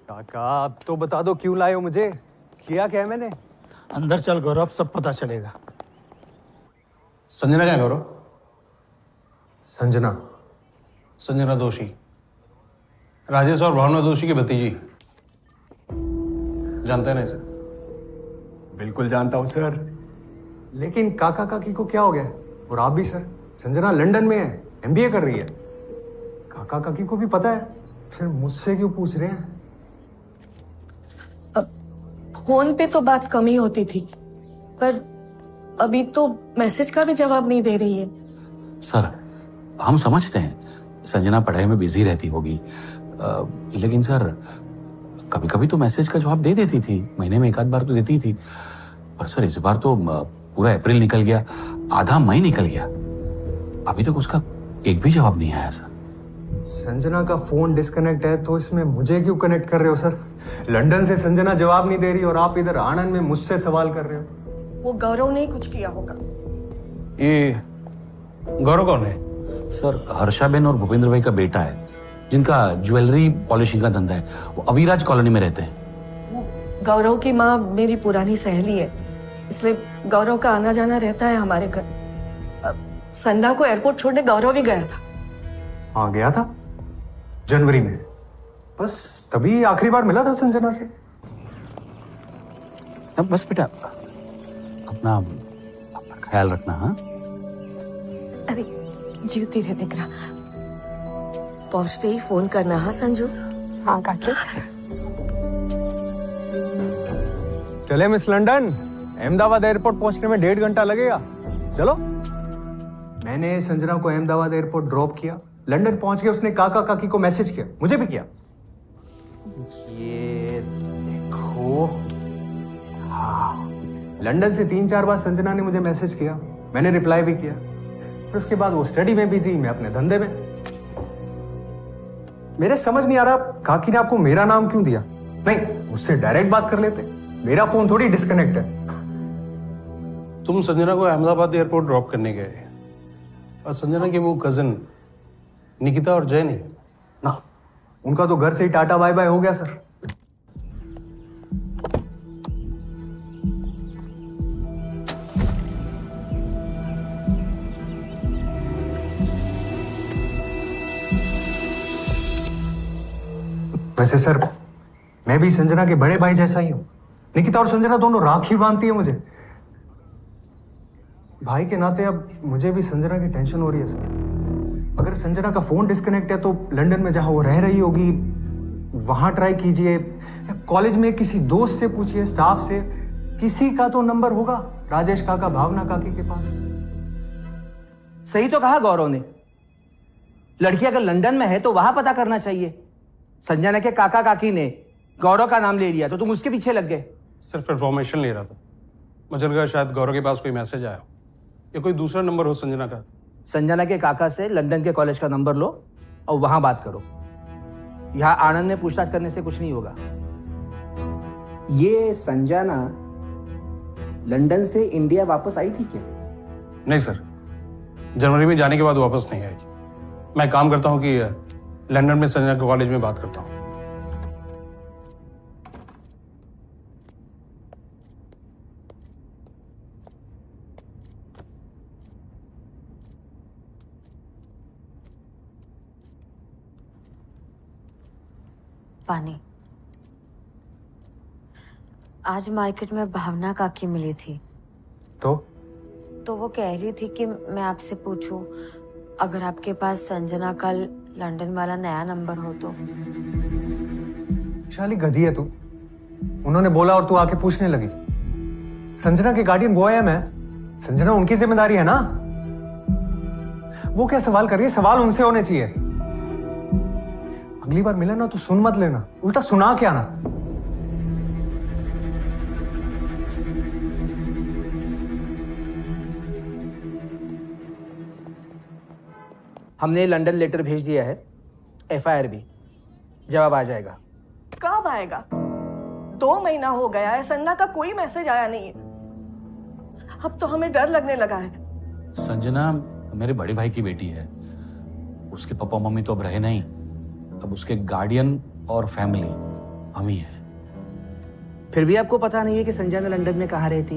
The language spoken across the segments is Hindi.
काका आप तो बता दो क्यों लाए हो मुझे, किया क्या है मैंने? अंदर चल गौरव, सब पता चलेगा। संजना क्या है गौरव? संजना? संजना दोषी, राजेश और भावना दोषी की भतीजी। जानते हैं ना इसे? बिल्कुल जानता हूँ सर, लेकिन काका काकी को क्या हो गया? और आप भी सर, संजना लंदन में है, एमबीए कर रही है। काका काकी को भी पता है, फिर मुझसे क्यों पूछ रहे हैं? फोन पे तो बात कम ही होती थी, पर अभी तो मैसेज का भी जवाब नहीं दे रही है। सर, हम समझते हैं संजना पढ़ाई में बिजी रहती होगी, लेकिन सर कभी कभी तो मैसेज का जवाब दे देती थी, महीने में एक आध बार तो देती थी। पर सर इस बार तो पूरा अप्रैल निकल गया, आधा मई निकल गया, अभी तक उसका एक भी जवाब नहीं आया सर। संजना का फोन डिस्कनेक्ट है तो इसमें मुझे क्यों कनेक्ट कर रहे हो सर? लंदन से संजना जवाब नहीं दे रही और आप इधर आणंद में मुझसे सवाल कर रहे हो। वो गौरव ने कुछ किया होगा। ये गौरव कौन है? सर हर्षाबेन और भूपेंद्र भाई का बेटा है, जिनका ज्वेलरी पॉलिशिंग का धंधा है। वो अविराज कॉलोनी में रहते हैं। गौरव की माँ मेरी पुरानी सहेली है, इसलिए गौरव का आना जाना रहता है हमारे घर। संध्या को एयरपोर्ट छोड़ने गौरव ही गया था। हाँ गया था, जनवरी में, बस तभी आखिरी बार मिला था संजना से। अब बस बेटा, अपना ख्याल रखना। हाँ अरे जीवती रहने का, पहुंचते ही फोन करना। हाँ संजू? हाँ काकी। चले मिस लंदन, अहमदाबाद एयरपोर्ट पहुंचने में 1.5 घंटा लगेगा, चलो। मैंने संजना को अहमदाबाद एयरपोर्ट ड्रॉप किया, लंदन पहुंच के उसने काका काकी को मैसेज किया, मुझे भी किया। ये देखो, हाँ, लंदन से 3-4 बार संजना ने मुझे मैसेज किया, मैंने रिप्लाई भी किया। फिर उसके बाद वो स्टडी में बिजी, मैं अपने धंधे में। मेरे समझ नहीं आ रहा काकी ने आपको मेरा नाम क्यों दिया? नहीं, मुझसे डायरेक्ट बात कर लेते, मेरा फोन थोड़ी डिस्कनेक्ट है। तुम संजना को अहमदाबाद एयरपोर्ट ड्रॉप करने गए और संजना के वो कजिन निकिता और जय नहीं ना, उनका तो घर से ही टाटा बाय बाय हो गया सर। वैसे सर, मैं भी संजना के बड़े भाई जैसा ही हूं। निकिता और संजना दोनों राखी बांधती है मुझे। भाई के नाते अब मुझे भी संजना की टेंशन हो रही है सर। अगर संजना का फोन डिस्कनेक्ट है तो लंदन में जहां वो रह रही होगी वहां ट्राई कीजिए, कॉलेज में किसी दोस्त से पूछिए, स्टाफ से, किसी का तो नंबर होगा राजेश काका भावना काकी के पास। सही तो कहा गौरव ने, लड़की अगर लंदन में है तो वहां पता करना चाहिए। संजना के काका काकी ने गौरव का नाम ले लिया तो तुम उसके पीछे लग गए। सिर्फ इन्फॉर्मेशन ले रहा था, मुझे लगा शायद गौरव के पास कोई मैसेज आया या कोई दूसरा नंबर हो संजना का। संजना के काका से लंदन के कॉलेज का नंबर लो और वहां बात करो। यहां आनंद में पूछताछ करने से कुछ नहीं होगा। ये संजना लंदन से इंडिया वापस आई थी क्या? नहीं सर, जनवरी में जाने के बाद वापस नहीं आएगी। मैं काम करता हूँ कि लंदन में संजना के कॉलेज में बात करता हूँ। पानी, आज मार्केट में भावना काकी मिली थी तो वो कह रही थी कि मैं आपसे पूछूं अगर आपके पास संजना का लंदन वाला नया नंबर हो तो। शाली गधी है तू, उन्होंने बोला और तू आके पूछने लगी। संजना के गार्डियन वो है मैं, संजना उनकी जिम्मेदारी है ना। वो क्या सवाल कर रही है? सवाल उनसे होने चाहिए। अगली बार मिले ना तो सुन मत लेना, उल्टा सुना के आना। हमने लंदन लेटर भेज दिया है, एफआईआर भी, जवाब आ जाएगा। कब आएगा? 2 महीना हो गया है, संजना का कोई मैसेज आया नहीं है। अब तो हमें डर लगने लगा है। संजना मेरे बड़े भाई की बेटी है, उसके पापा मम्मी तो अब रहे नहीं, अब उसके गार्डियन और फैमिली हम ही हैं। फिर भी आपको पता नहीं है कि संजना लंदन में कहाँ रहती?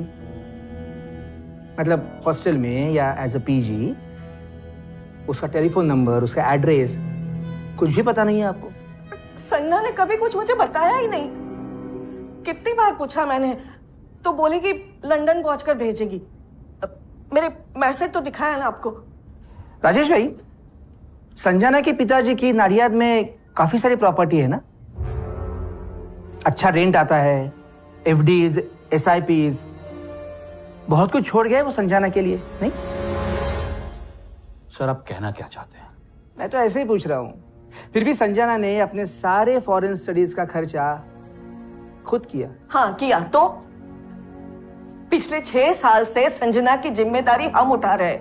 मतलब हॉस्टल में या एज अ पीजी? उसका टेलीफोन नंबर, उसका एड्रेस कुछ भी पता नहीं है आपको? संजना ने कभी कुछ मुझे बताया ही नहीं। कितनी बार पूछा मैंने तो बोली कि लंदन पहुंचकर भेजेगी। मेरे मैसेज तो दिखाया ना आपको। राजेश भाई, संजना के पिताजी की नाडियाद में काफी सारी प्रॉपर्टी है ना? अच्छा रेंट आता है, एफडीज, एसआईपीज, बहुत कुछ छोड़ गए वो संजना के लिए, नहीं? सर आप कहना क्या चाहते हैं? मैं तो ऐसे ही पूछ रहा हूं। फिर भी संजना ने अपने सारे फॉरेन स्टडीज का खर्चा खुद किया। हाँ किया तो। पिछले 6 साल से संजना की जिम्मेदारी हम उठा रहे।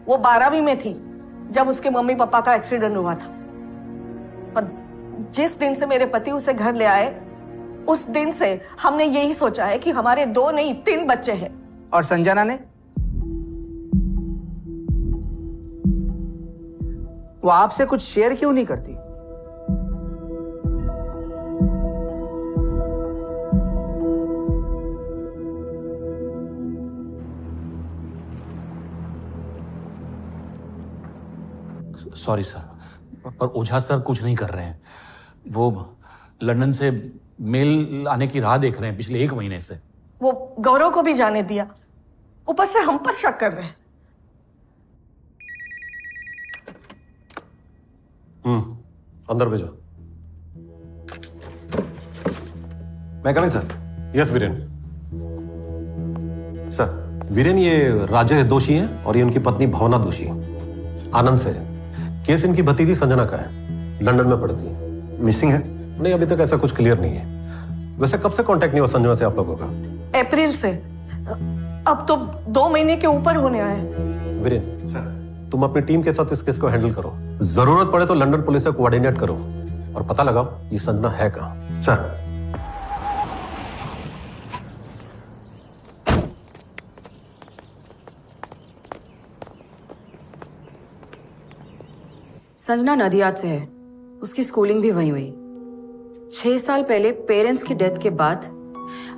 वो 12वीं में थी जब उसके मम्मी पापा का एक्सीडेंट हुआ था। और जिस दिन से मेरे पति उसे घर ले आए, उस दिन से हमने यही सोचा है कि हमारे 2 नहीं 3 बच्चे हैं। और संजना ने? वो आपसे कुछ शेयर क्यों नहीं करती? सॉरी सर, पर ओझा सर कुछ नहीं कर रहे हैं। वो लंदन से मेल आने की राह देख रहे हैं पिछले 1 महीने से। वो गौरव को भी जाने दिया, ऊपर से हम पर शक कर रहे हैं। अंदर भेजो। मैं coming sir? Yes Viren. Sir Viren, ये राजे दोषी हैं और ये उनकी पत्नी भावना दोषी। आनंद से केस इनकी भतीजी संजना का है, लंदन में पढ़ती है। मिसिंग है? नहीं, अभी तक ऐसा कुछ क्लियर नहीं है। वैसे कब से कांटेक्ट नहीं हुआ संजना से आप लोगों का? अप्रैल से। अब तो 2 महीने के ऊपर होने आए। वीरेन सर, तुम अपनी टीम के साथ इस केस को हैंडल करो। जरूरत पड़े तो लंदन पुलिस से कोऑर्डिनेट करो और पता लगाओ ये संजना है कहां। सर संजना नदियाद से है। उसकी स्कूलिंग भी वहीं हुई। 6 साल पहले पेरेंट्स की डेथ के बाद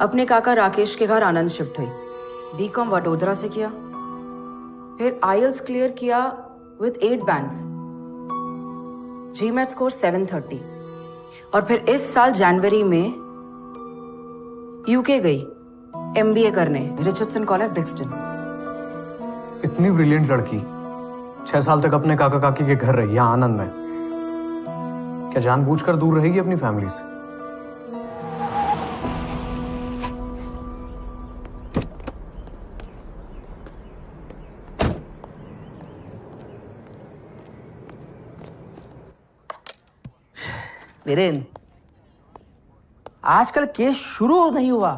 अपने काका राकेश के घर आनंद शिफ्ट हुई। बीकॉम वडोदरा से किया, फिर आईएलटीएस क्लियर किया विद 8 बैंड्स, जीमैट स्कोर 730, और फिर इस साल जनवरी में यूके गई एमबीए करने, रिचर्डसन कॉलेज ब्रिक्सटन। इतनी ब्रिलियंट लड़की 6 साल तक अपने काका काकी के घर रही, यहाँ आनंद में। क्या जानबूझकर दूर रहेगी अपनी फैमिली से? वीरेन, आजकल केस शुरू नहीं हुआ,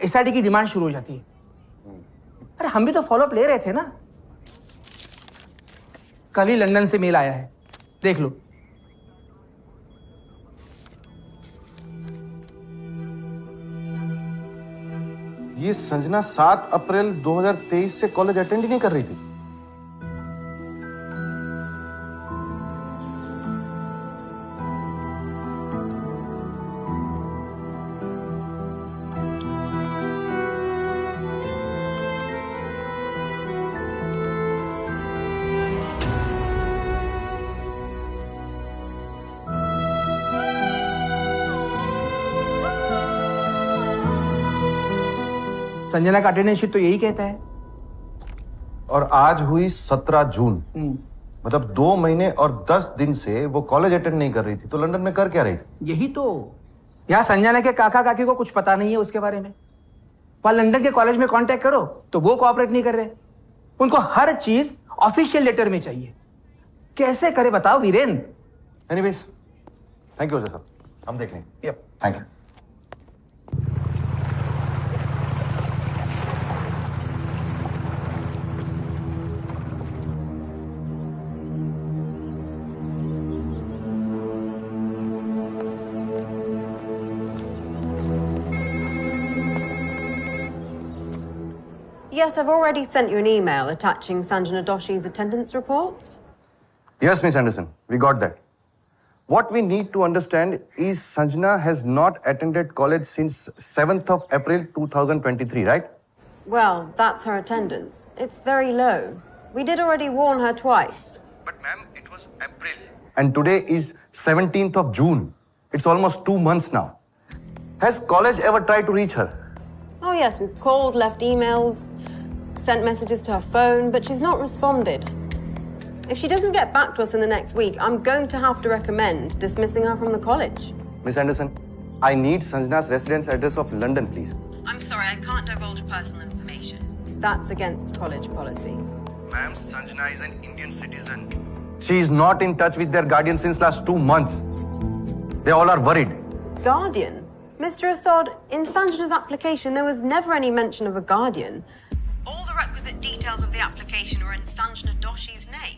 एसआईटी की डिमांड शुरू हो जाती है। अरे हम भी तो फॉलोअप ले रहे थे ना। कल ही लंदन से मेल आया है, देख लो। ये संजना 7 अप्रैल 2023 से कॉलेज अटेंड ही नहीं कर रही थी। संजना का अटेंडेंस शीट तो यही कहता है। और आज हुई 17 जून, मतलब 2 महीने और 10 दिन से वो कॉलेज अटेंड नहीं कर रही थी, तो लंदन में कर क्या रही थी? यही तो। यहाँ संजना के काका काकी को कुछ पता नहीं है उसके बारे में। वहां लंदन के कॉलेज में कांटेक्ट करो तो वो कोऑपरेट नहीं कर रहे। उनको हर चीज ऑफिशियल लेटर में चाहिए। कैसे करे बताओ Viren? Anyways, thank you sir, हम देख लेंगे। Yup, thank you. Yes, I've already sent you an email attaching Sanjana Doshi's attendance reports. Yes, Miss Anderson, we got that. What we need to understand is Sanjana has not attended college since 7th of April 2023, right? Well, that's her attendance. It's very low. We did already warn her twice. But ma'am, it was April. And today is 17th of June. It's almost 2 months now. Has college ever tried to reach her? Oh yes, we've called, left emails, sent messages to her phone, but she's not responded. If she doesn't get back to us in the next week, I'm going to have to recommend dismissing her from the college. Miss Anderson, I need Sanjana's residence address of London, please. I'm sorry, I can't divulge personal information. That's against college policy. Ma'am, Sanjana is an Indian citizen. She is not in touch with their guardian since last 2 months. They all are worried. Guardian? Mr. Assad, in Sanjana's application, there was never any mention of a guardian. All the requisite details of the application were in Sanjana Doshi's name.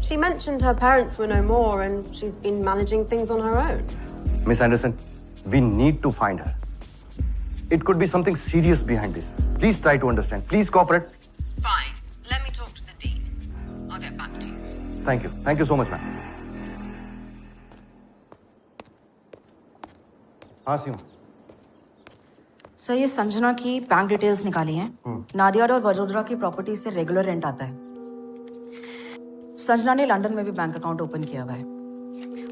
She mentioned her parents were no more and she's been managing things on her own. Miss Anderson, we need to find her. It could be something serious behind this. Please try to understand. Please cooperate. Fine. Let me talk to the dean. I'll get back to you. Thank you. Thank you so much, ma'am. हाँ सिम। सर ये संजना की बैंक डिटेल्स निकाली हैं। नाडियाड और वडोदरा की प्रॉपर्टी से रेगुलर रेंट आता है। संजना ने लंदन में भी बैंक अकाउंट ओपन किया हुआ है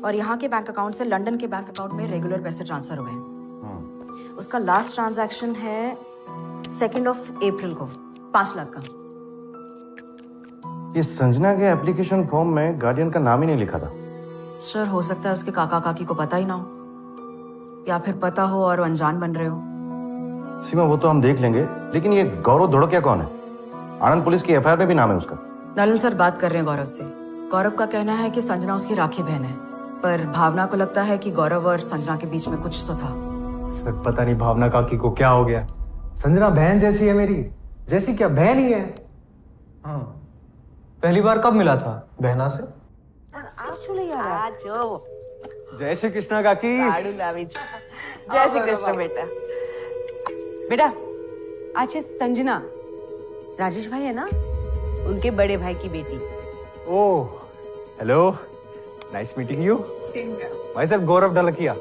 और यहाँ के बैंक अकाउंट से लंदन के बैंक अकाउंट में रेगुलर पैसे ट्रांसफर हुए हैं। उसका लास्ट ट्रांजैक्शन है 2 अप्रैल को 5 लाख का। ये संजना के एप्लीकेशन फॉर्म में गार्डियन का नाम ही नहीं लिखा था। सर हो सकता है उसके काका काकी को पता ही ना हो या फिर पता हो और अनजान बन रहे हो। सीमा वो तो हम देख लेंगे, लेकिन ये गौरव धोड़किया कौन है? आनंद पुलिस की एफआईआर में भी नाम है उसका। नलन सर बात कर रहे हैं गौरव से। गौरव का कहना है कि संजना उसकी राखी बहन है, पर भावना को लगता है कि गौरव और संजना के बीच में कुछ तो था। सर पता नहीं भावना काकी को क्या हो गया। संजना बहन जैसी है मेरी। जैसी क्या, बहन ही है। हाँ, पहली बार कब मिला था बहना से? जय श्री कृष्णा काकी। जय श्री कृष्ण बेटा। बेटा आज संजना राजेश भाई है ना, उनके बड़े भाई की बेटी। Oh hello, nice meeting you. भाई साहब गौरव ढलकिया।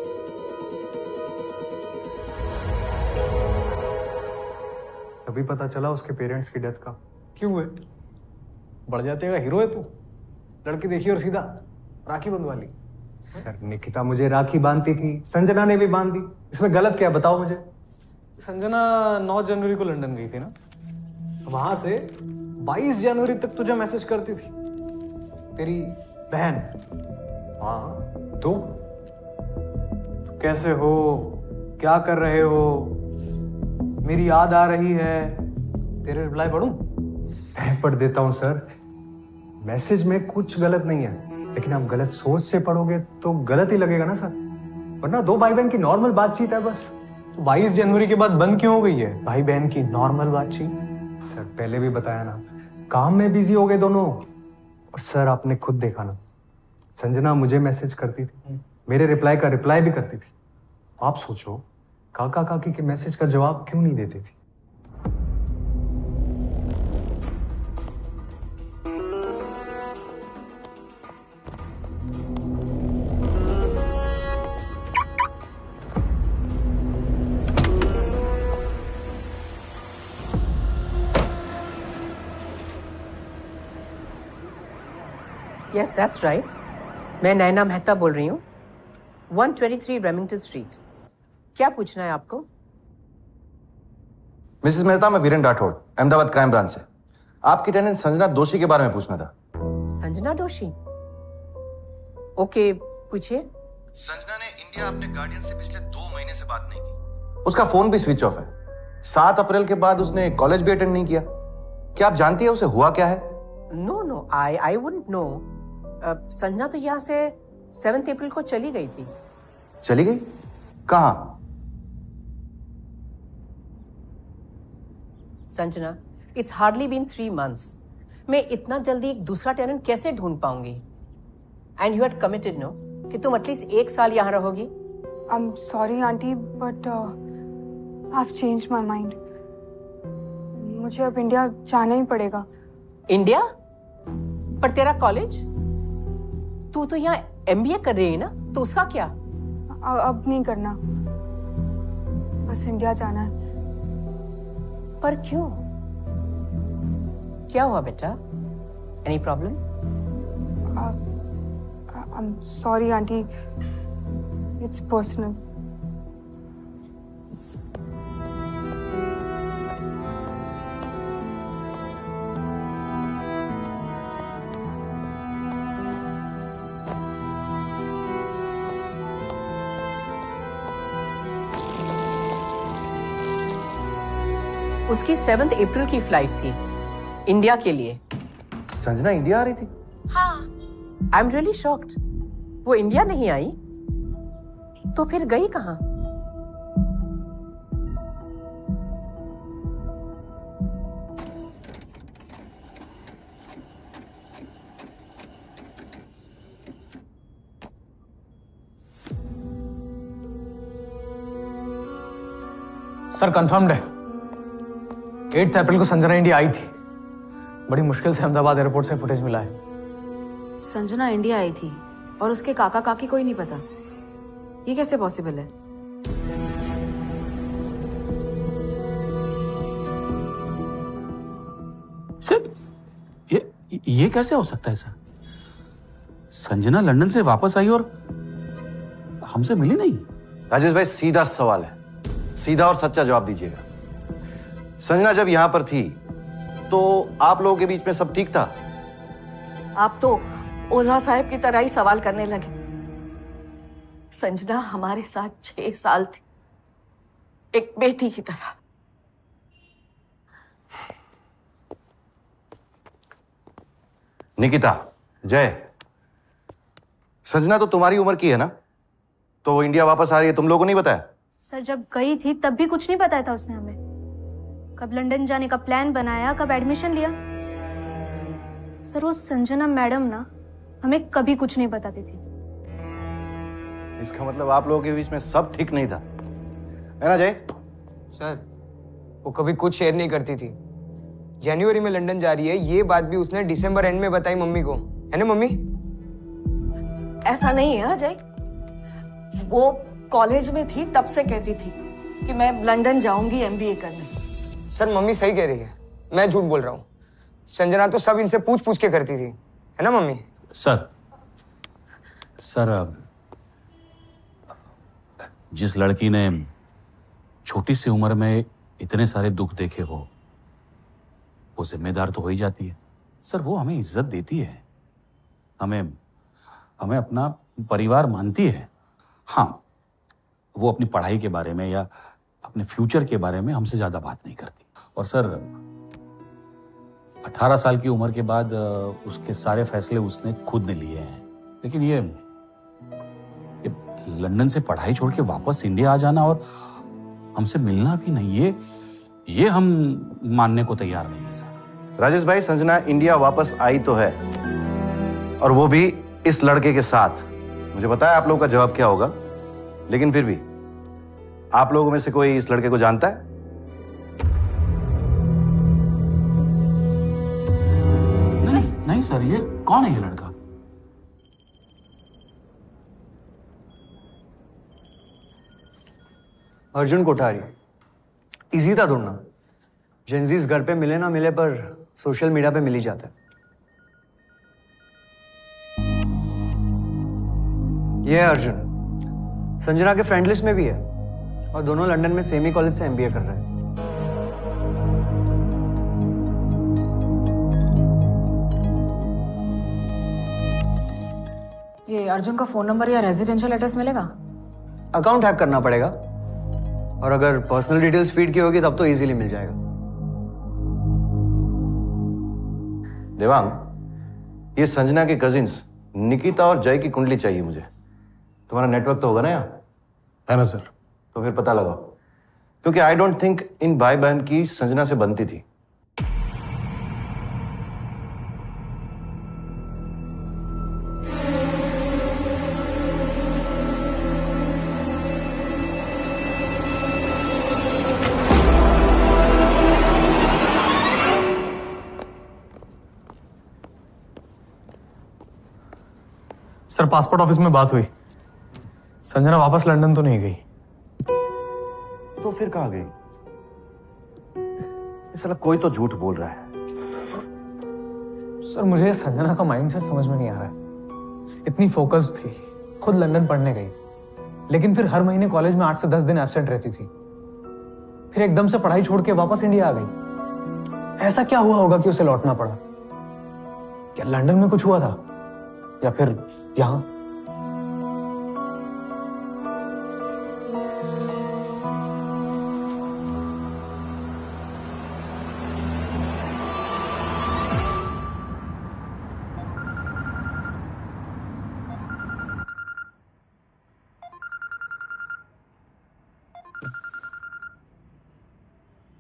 तभी पता चला उसके पेरेंट्स की डेथ का। क्यों है? बढ़ जाते का हीरो है तू। लड़की देखी और सीधा राखी बंधवा ली। सर निकिता मुझे राखी बांधती थी, संजना ने भी बांध दी। इसमें गलत क्या बताओ मुझे। संजना 9 जनवरी को लंदन गई थी ना, वहां से 22 जनवरी तक तुझे मैसेज करती थी तेरी बहन। हाँ तो कैसे हो, क्या कर रहे हो, मेरी याद आ रही है, तेरे रिप्लाई पढ़ूं? मैं पढ़ देता हूँ सर। मैसेज में कुछ गलत नहीं है, लेकिन आप गलत सोच से पढ़ोगे तो गलत ही लगेगा ना सर। वरना 2 भाई बहन की नॉर्मल बातचीत है बस। तो 22 जनवरी के बाद बंद क्यों हो गई है भाई बहन की नॉर्मल बातचीत? सर पहले भी बताया ना, काम में बिजी हो गए दोनों। और सर आपने खुद देखा ना, संजना मुझे मैसेज करती थी, मेरे रिप्लाई का रिप्लाई भी करती थी। आप सोचो काका काकी के मैसेज का जवाब क्यों नहीं देती थी। Yes, that's right. मैं नैना मेहता बोल रही हूँ, 123 रेमिंगटन स्ट्रीट। क्या पूछना है आपको? मिसेस मेहता, मैं वीरेन राठौड़, अहमदाबाद क्राइम ब्रांच से। आपकी टेनेंट संजना दोषी के बारे में पूछना था। संजना दोषी? ओके, पूछिए। संजना ने इंडिया अपने गार्डियन से पिछले 2 महीने से बात नहीं की। उसका फोन भी स्विच ऑफ है। 7 अप्रैल के बाद उसने कॉलेज भी अटेंड नहीं किया। क्या आप जानती है उसे हुआ क्या है? No, I wouldn't know. Sanjana तो यहाँ से 7 अप्रैल को चली गई थी। चली गई? कहाँ? Sanjana, it's hardly been 3 months। मैं इतना जल्दी एक दूसरा टेनेंट कैसे ढूंढ पाऊंगी? And you had committed no कि तुम एटलीस्ट 1 साल यहाँ रहोगी। I'm sorry aunty, but I've changed my mind। मुझे अब इंडिया जाना ही पड़ेगा। इंडिया? पर तेरा कॉलेज? तू तो यहाँ MBA कर रही है ना? तो उसका क्या? अब नहीं करना, बस इंडिया जाना है। पर क्यों? क्या हुआ बेटा? Any problem? I'm sorry, auntie. It's personal. उसकी 7 अप्रैल की फ्लाइट थी इंडिया के लिए। संजना इंडिया आ रही थी? हाँ। I am really shocked. वो इंडिया नहीं आई तो फिर गई कहाँ? सर कंफर्म्ड है, 8 अप्रैल को संजना इंडिया आई थी। बड़ी मुश्किल से अहमदाबाद एयरपोर्ट से फुटेज मिला है। संजना इंडिया आई थी और उसके काका काकी को ही नहीं पता। ये कैसे पॉसिबल है? सर ये कैसे हो सकता है सर? संजना लंदन से वापस आई और हमसे मिली नहीं। राजेश भाई सीधा सवाल है, सीधा और सच्चा जवाब दीजिएगा। संजना जब यहां पर थी तो आप लोगों के बीच में सब ठीक था? आप तो ओझा साहब की तरह ही सवाल करने लगे। संजना हमारे साथ 6 साल थी, एक बेटी की तरह। निकिता, जय, संजना तो तुम्हारी उम्र की है ना? तो वो इंडिया वापस आ रही है, तुम लोगों को नहीं बताया? सर जब गई थी तब भी कुछ नहीं बताया था उसने हमें। कब लंदन जाने का प्लान बनाया, कब एडमिशन लिया। सर वो संजना मैडम ना हमें कभी कुछ नहीं बताती थी। इसका मतलब आप लोगों के बीच में सब ठीक नहीं था, है ना जय? सर वो कभी कुछ शेयर नहीं करती थी। जनवरी में लंदन जा रही है ये बात भी उसने दिसंबर एंड में बताई मम्मी को, है ना मम्मी? ऐसा नहीं है अजय, वो कॉलेज में थी तब से कहती थी कि मैं लंदन जाऊंगी एमबीए करने। सर मम्मी सही कह रही है, मैं झूठ बोल रहा हूँ। संजना तो सब इनसे पूछ पूछ के करती थी, है ना मम्मी? सर जिस लड़की ने छोटी सी उम्र में इतने सारे दुख देखे वो जिम्मेदार तो हो ही जाती है। सर वो हमें इज्जत देती है, हमें अपना परिवार मानती है। हाँ, वो अपनी पढ़ाई के बारे में या अपने फ्यूचर के बारे में हमसे ज्यादा बात नहीं करती। और सर 18 साल की उम्र के बाद उसके सारे फैसले उसने खुद ने लिए हैं। लेकिन ये लंदन से पढ़ाई छोड़ के वापस इंडिया आ जाना और हमसे मिलना भी नहीं, ये हम मानने को तैयार नहीं है सर। राजेश भाई, संजना इंडिया वापस आई तो है, और वो भी इस लड़के के साथ। मुझे पता है आप लोगों का जवाब क्या होगा, लेकिन फिर भी आप लोगों में से कोई इस लड़के को जानता है? नहीं सर, ये कौन है ये लड़का? अर्जुन कोठारी। इजी था ढूंढना। जेंजीज घर पे मिले ना मिले पर सोशल मीडिया पे मिल ही जाता है। ये है अर्जुन, संजना के फ्रेंड लिस्ट में भी है और दोनों लंदन में सेम ही कॉलेज से एमबीए कर रहे हैं। ये अर्जुन का फोन नंबर या रेजिडेंशियल एड्रेस मिलेगा? अकाउंट हैक करना पड़ेगा, और अगर पर्सनल डिटेल्स फीड की होगी तब तो इजीली मिल जाएगा। देवांग, ये संजना के कजिन्स निकिता और जय की कुंडली चाहिए मुझे। तुम्हारा नेटवर्क तो होगा ना यहाँ? है ना सर। तो फिर पता लगाओ, क्योंकि आई डोंट थिंक इन भाई बहन की संजना से बनती थी। सर पासपोर्ट ऑफिस में बात हुई, संजना वापस लंदन तो नहीं गई। तो फिर कहाँ गई? ये साला कोई तो झूठ बोल रहा है। सर मुझे संजना का माइंडसेट समझ में नहीं आ रहा है। इतनी फोकस थी, खुद लंदन पढ़ने गई, लेकिन फिर हर महीने कॉलेज में 8 से 10 दिन एब्सेंट रहती थी। फिर एकदम से पढ़ाई छोड़ के वापस इंडिया आ गई। ऐसा क्या हुआ होगा कि उसे लौटना पड़ा? क्या लंदन में कुछ हुआ था या फिर यहां?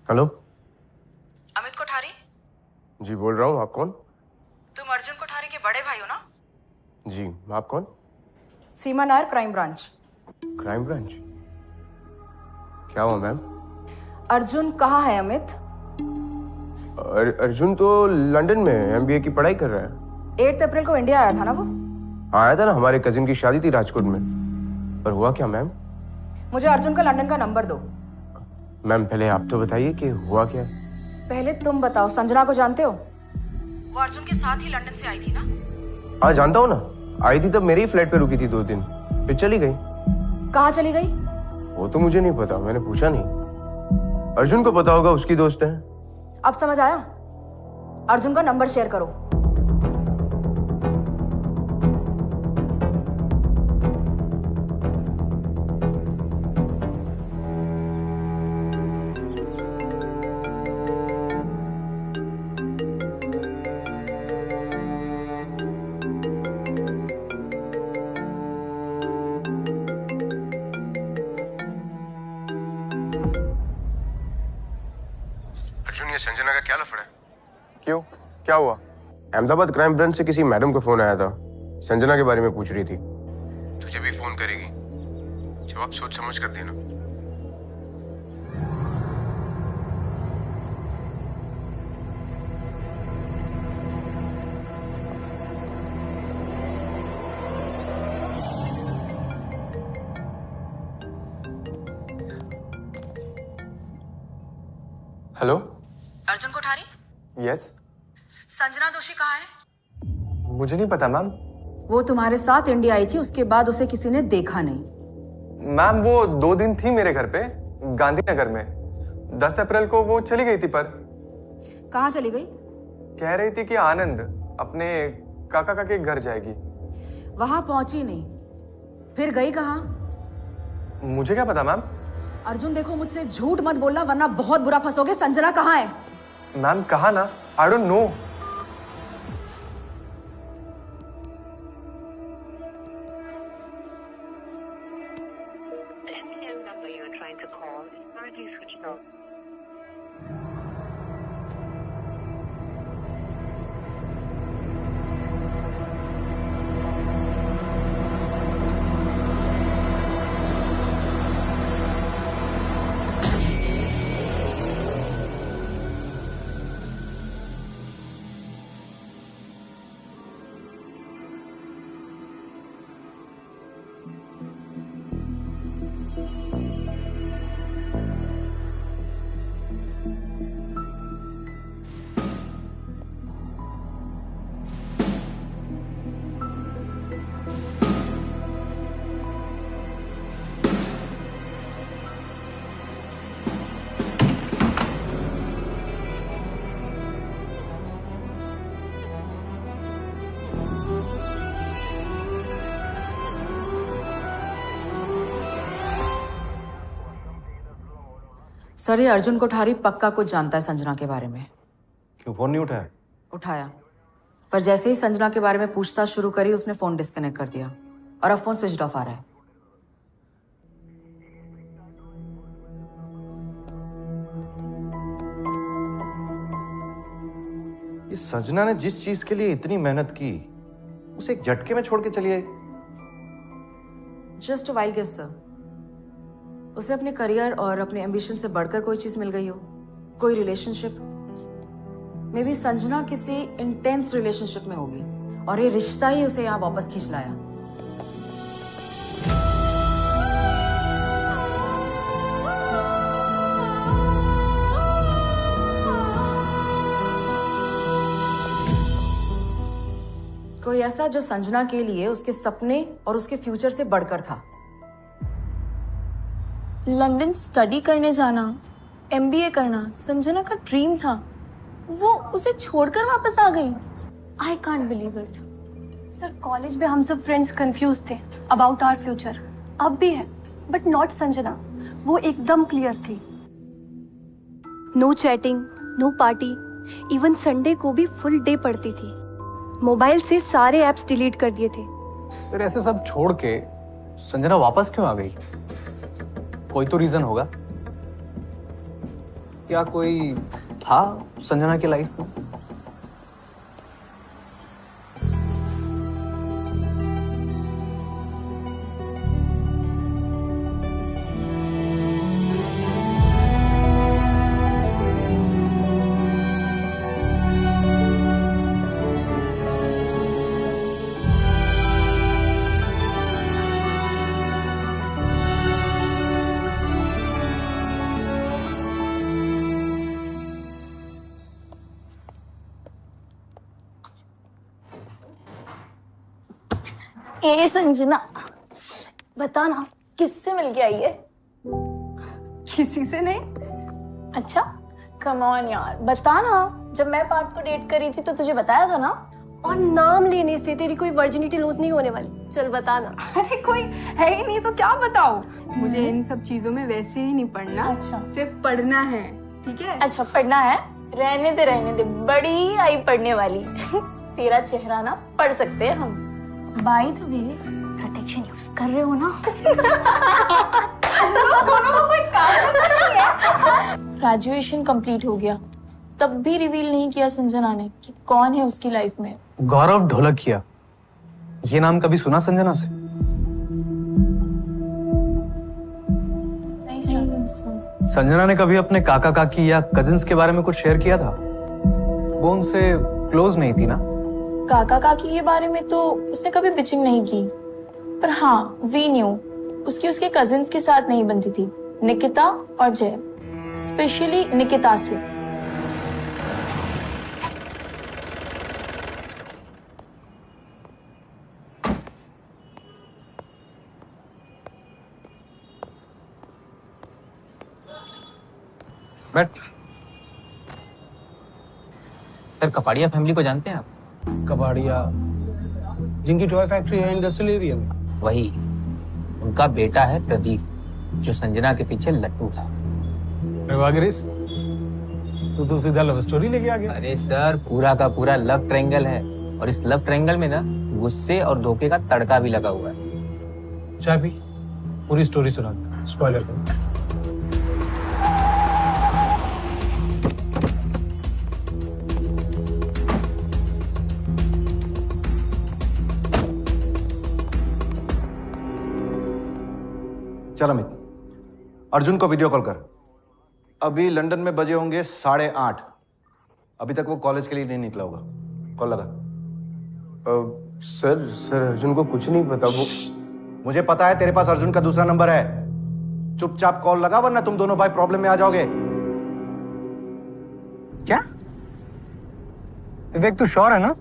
हेलो, अमित कोठारी? जी बोल रहा हूँ। आप कौन? तुम अर्जुन कोठारी के बड़े भाई हो ना? जी, आप कौन? Seema Nair, crime branch. Crime branch? क्या हुआ मैम? अर्जुन कहाँ है अमित? अर्जुन तो लंदन में एमबीए की पढ़ाई कर रहा है। 8 अप्रैल को इंडिया आया था ना वो? आया था ना, हमारे कजिन की शादी थी राजकोट में। पर हुआ क्या मैम? मुझे अर्जुन का लंदन का नंबर दो। मैम पहले आप तो बताइए कि हुआ क्या? पहले तुम बताओ, संजना को जानते हो? वो अर्जुन के साथ ही लंदन से आई थी ना? हाँ जानता हूँ ना, आई थी तब मेरी ही फ्लाइट पे रुकी थी 2 दिन, फिर चली गई। कहाँ चली गई? वो तो मुझे नहीं पता, मैंने पूछा नहीं। अर्जुन को पता होगा, उसकी दोस्त है। अब समझ आया? अर्जुन का नंबर शेयर करो। अर्जुन, ये संजना का क्या लफड़ा है? क्यों, क्या हुआ? अहमदाबाद क्राइम ब्रांच से किसी मैडम को फोन आया था, संजना के बारे में पूछ रही थी। तुझे भी फोन करेगी, जवाब सोच समझ कर देना। हेलो, अर्जुन कोठारी? यस। संजना दोषी कहाँ है? मुझे नहीं पता मैम। वो तुम्हारे साथ इंडिया आई थी, उसके बाद उसे किसी ने देखा नहीं। मैम वो 2 दिन थी मेरे घर पे, गांधीनगर में। 10 अप्रैल को वो चली गई थी। पर कहाँ चली गई? कह रही थी कि आनंद अपने काका के घर जाएगी। वहां पहुंची नहीं, फिर गई कहाँ? मुझे क्या पता मैम। अर्जुन देखो, मुझसे झूठ मत बोलना वरना बहुत बुरा फंसोगे। संजना कहाँ है? मैम कहा ना, आई डोंट नो। सर, ये अर्जुन कोठारी पक्का कुछ जानता है संजना के बारे में। क्यों फोन नहीं उठाया? उठाया, पर जैसे ही संजना के बारे में पूछताछ शुरू करी उसने फोन डिस्कनेक्ट कर दिया और अब फोन स्विच ऑफ आ रहा है। इस संजना ने जिस चीज के लिए इतनी मेहनत की, उसे एक झटके में छोड़ के चली आई। Just a wild guess sir. उसे अपने करियर और अपने एम्बिशन से बढ़कर कोई चीज मिल गई हो, कोई रिलेशनशिप। मे बी संजना किसी इंटेंस रिलेशनशिप में होगी और ये रिश्ता ही उसे यहाँ वापस खींच लाया। कोई ऐसा जो संजना के लिए उसके सपने और उसके फ्यूचर से बढ़कर था। लंदन स्टडी करने जाना, एमबीए करना संजना का ड्रीम था। वो उसे छोड़कर वापस आ गई। I can't believe it. Sir college में हम सब फ्रेंड्स कंफ्यूज थे अबाउट आवर फ्यूचर। अब भी है, बट नॉट संजना। वो एकदम क्लियर थी। No chatting, no party, even Sunday को भी फुल डे पढ़ती थी। मोबाइल से सारे ऐप्स डिलीट कर दिए थे। फिर ऐसे सब छोड़ के संजना वापस क्यों आ गई? कोई तो रीजन होगा। क्या कोई था संजना की लाइफ में? ए संजना, बता ना किससे मिल के आई है? किसी से नहीं। अच्छा, कम ऑन यार, बता ना। जब मैं पार्थ को डेट करी थी तो तुझे बताया था ना। और नाम लेने से तेरी कोई वर्जिनिटी लूज नहीं होने वाली। चल बता ना। अरे कोई है ही नहीं तो क्या बताओ। मुझे इन सब चीजों में वैसे ही नहीं पढ़ना। अच्छा, सिर्फ पढ़ना है, ठीक है? अच्छा पढ़ना है, रहने दे, बड़ी आई पढ़ने वाली। तेरा चेहरा ना पढ़ सकते हैं हम। By the way, protection use कर रहे हो ना? दोनों को कोई काम नहीं है। ग्रेजुएशन कंप्लीट हो गया, तब भी रिवील नहीं किया संजना ने कि कौन है उसकी लाइफ में। गौरव ढोलकिया, ये नाम कभी सुना संजना से? नहीं सर। संजना ने कभी अपने काका काकी या कजिन्स के बारे में कुछ शेयर किया था? वो उनसे क्लोज नहीं थी ना? काका काकी के बारे में तो उसने कभी बिचिंग नहीं की, पर हाँ वी न्यू उसकी उसके कजिन्स के साथ नहीं बनती थी, निकिता और जय, स्पेशली निकिता से। बैठ। सर कपाड़िया फैमिली को जानते हैं आप? कबाड़िया, जिनकी टॉय फैक्ट्री है इंडस्ट्रियल एरिया में। वही, उनका बेटा है प्रदीप, जो संजना के पीछे लट्टू था। तू तो सीधा लव स्टोरी लेके आ गया। अरे सर, पूरा का पूरा लव ट्रायंगल है, और इस लव ट्रायंगल में ना गुस्से और धोखे का तड़का भी लगा हुआ है। चाय पी, पूरी स्टोरी सुना, स्पॉइलर कर। चल अमित, अर्जुन को वीडियो कॉल कर। अभी लंदन में बजे होंगे 8:30। अभी तक वो कॉलेज के लिए नहीं निकला होगा। कॉल लगा। सर अर्जुन को कुछ नहीं पता। वो मुझे पता है, तेरे पास अर्जुन का दूसरा नंबर है। चुपचाप कॉल लगा, वरना तुम दोनों भाई प्रॉब्लम में आ जाओगे। क्या विवेक, तू श्योर है ना?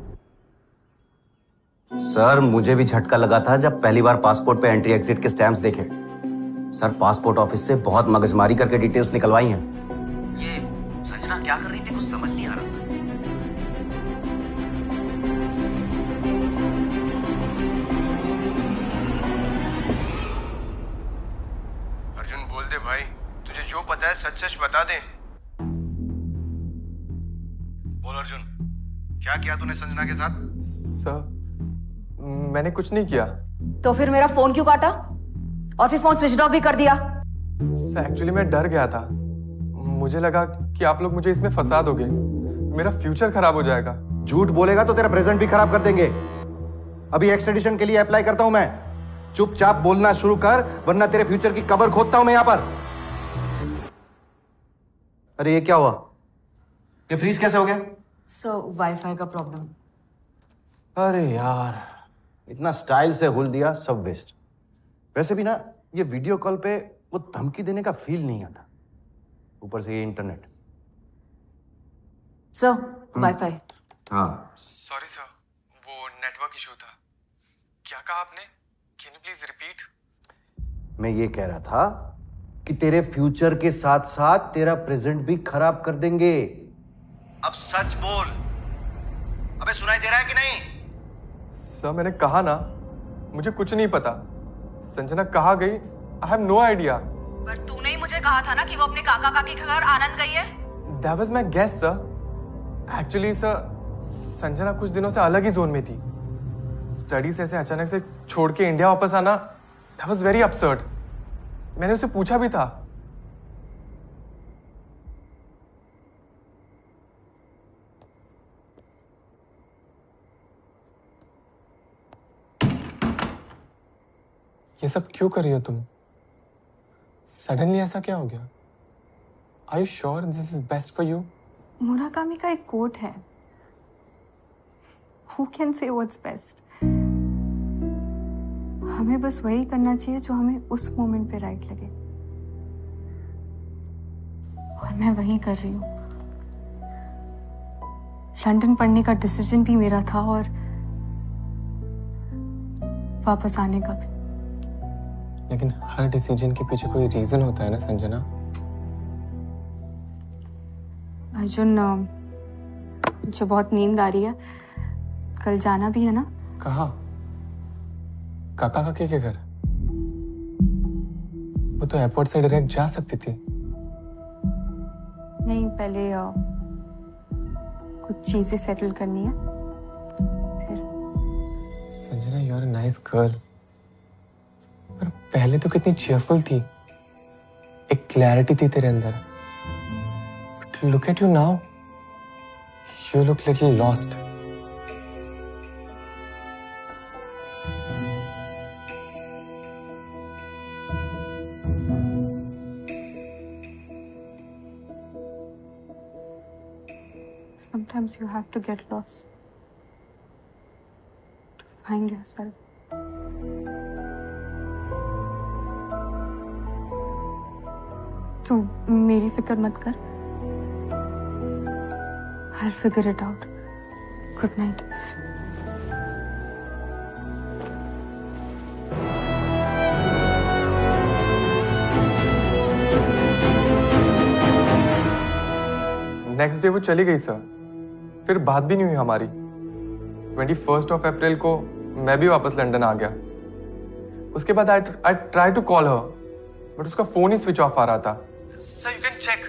सर मुझे भी झटका लगा था जब पहली बार पासपोर्ट पे एंट्री एग्जिट के स्टैम्प्स देखे। सर पासपोर्ट ऑफिस से बहुत मगजमारी करके डिटेल्स निकलवाई हैं। ये संजना क्या कर रही थी कुछ समझ नहीं आ रहा सर। अर्जुन बोल दे भाई, तुझे जो पता है सच सच बता दे। बोल अर्जुन, क्या किया तूने संजना के साथ? सर मैंने कुछ नहीं किया। तो फिर मेरा फोन क्यों काटा और फिर फोन स्विच ऑफ भी कर दिया? सर एक्चुअली मैं डर गया था। मुझे लगा कि आप लोग मुझे इसमें फंसा दोगे, मेरा फ्यूचर खराब हो जाएगा। झूठ बोलेगा तो तेरा प्रेजेंट भी खराब कर देंगे। अभी एक्सट्रेडिशन के लिए अप्लाई करता हूं मैं। चुपचाप बोलना शुरू कर, वरना तेरे फ्यूचर की कबर खोदता हूं मैं यहां पर। अरे ये क्या हुआ? ये फ्रीज कैसे हो गया? सो वाईफाई का प्रॉब्लम। अरे यार, इतना स्टाइल से हुल दिया, सब वेस्ट। वैसे भी ना, ये वीडियो कॉल पे वो धमकी देने का फील नहीं आता, ऊपर से ये इंटरनेट। सो वाईफाई। हाँ सॉरी सर, वो नेटवर्क इशू था। क्या कहा आपने? Can you please repeat? मैं ये कह रहा था कि तेरे फ्यूचर के साथ साथ तेरा प्रेजेंट भी खराब कर देंगे। अब सच बोल। अबे सुनाई दे रहा है कि नहीं? सर मैंने कहा ना, मुझे कुछ नहीं पता। संजना कहाँ गई? I have no idea. पर तूने ही मुझे कहा था ना कि वो अपने काका काकी के घर आनंद गई है। That was my guess, sir. Actually, sir, Sanjana कुछ दिनों से अलग ही जोन में थी। स्टडीज ऐसे अचानक से छोड़ के इंडिया वापस आना, that was very absurd. मैंने उसे पूछा भी था। ये सब क्यों कर रही हो तुम? सडनली ऐसा क्या हो गया? Are you sure this is best for you? Murakami का एक कोट है, Who can say what's best? हमें बस वही करना चाहिए जो हमें उस मोमेंट पे राइट लगे, और मैं वही कर रही हूँ। लंदन पढ़ने का डिसीजन भी मेरा था और वापस आने का भी। लेकिन हर डिसीजन के पीछे कोई रीजन होता है ना संजना। अर्जुन, मुझे बहुत नींद आ रही है, कल जाना भी है ना? कहाँ? काका काकी के घर? वो तो एयरपोर्ट से डायरेक्ट जा सकती थी। नहीं, पहले कुछ चीजें सेटल करनी है। Sanjana, you are a nice girl. पर पहले तो कितनी चीयरफुल थी, एक क्लैरिटी थी तेरे अंदर। But look at you now, you look little lost. Sometimes you have to get lost to find yourself. तू मेरी फिक्र मत कर, I'll figure it out. Good night. Next day वो चली गई सर, फिर बात भी नहीं हुई हमारी। 21 अप्रैल को मैं भी वापस लंदन आ गया। उसके बाद I try to call her, but उसका फोन ही स्विच ऑफ आ रहा था। सर यू कैन चेक,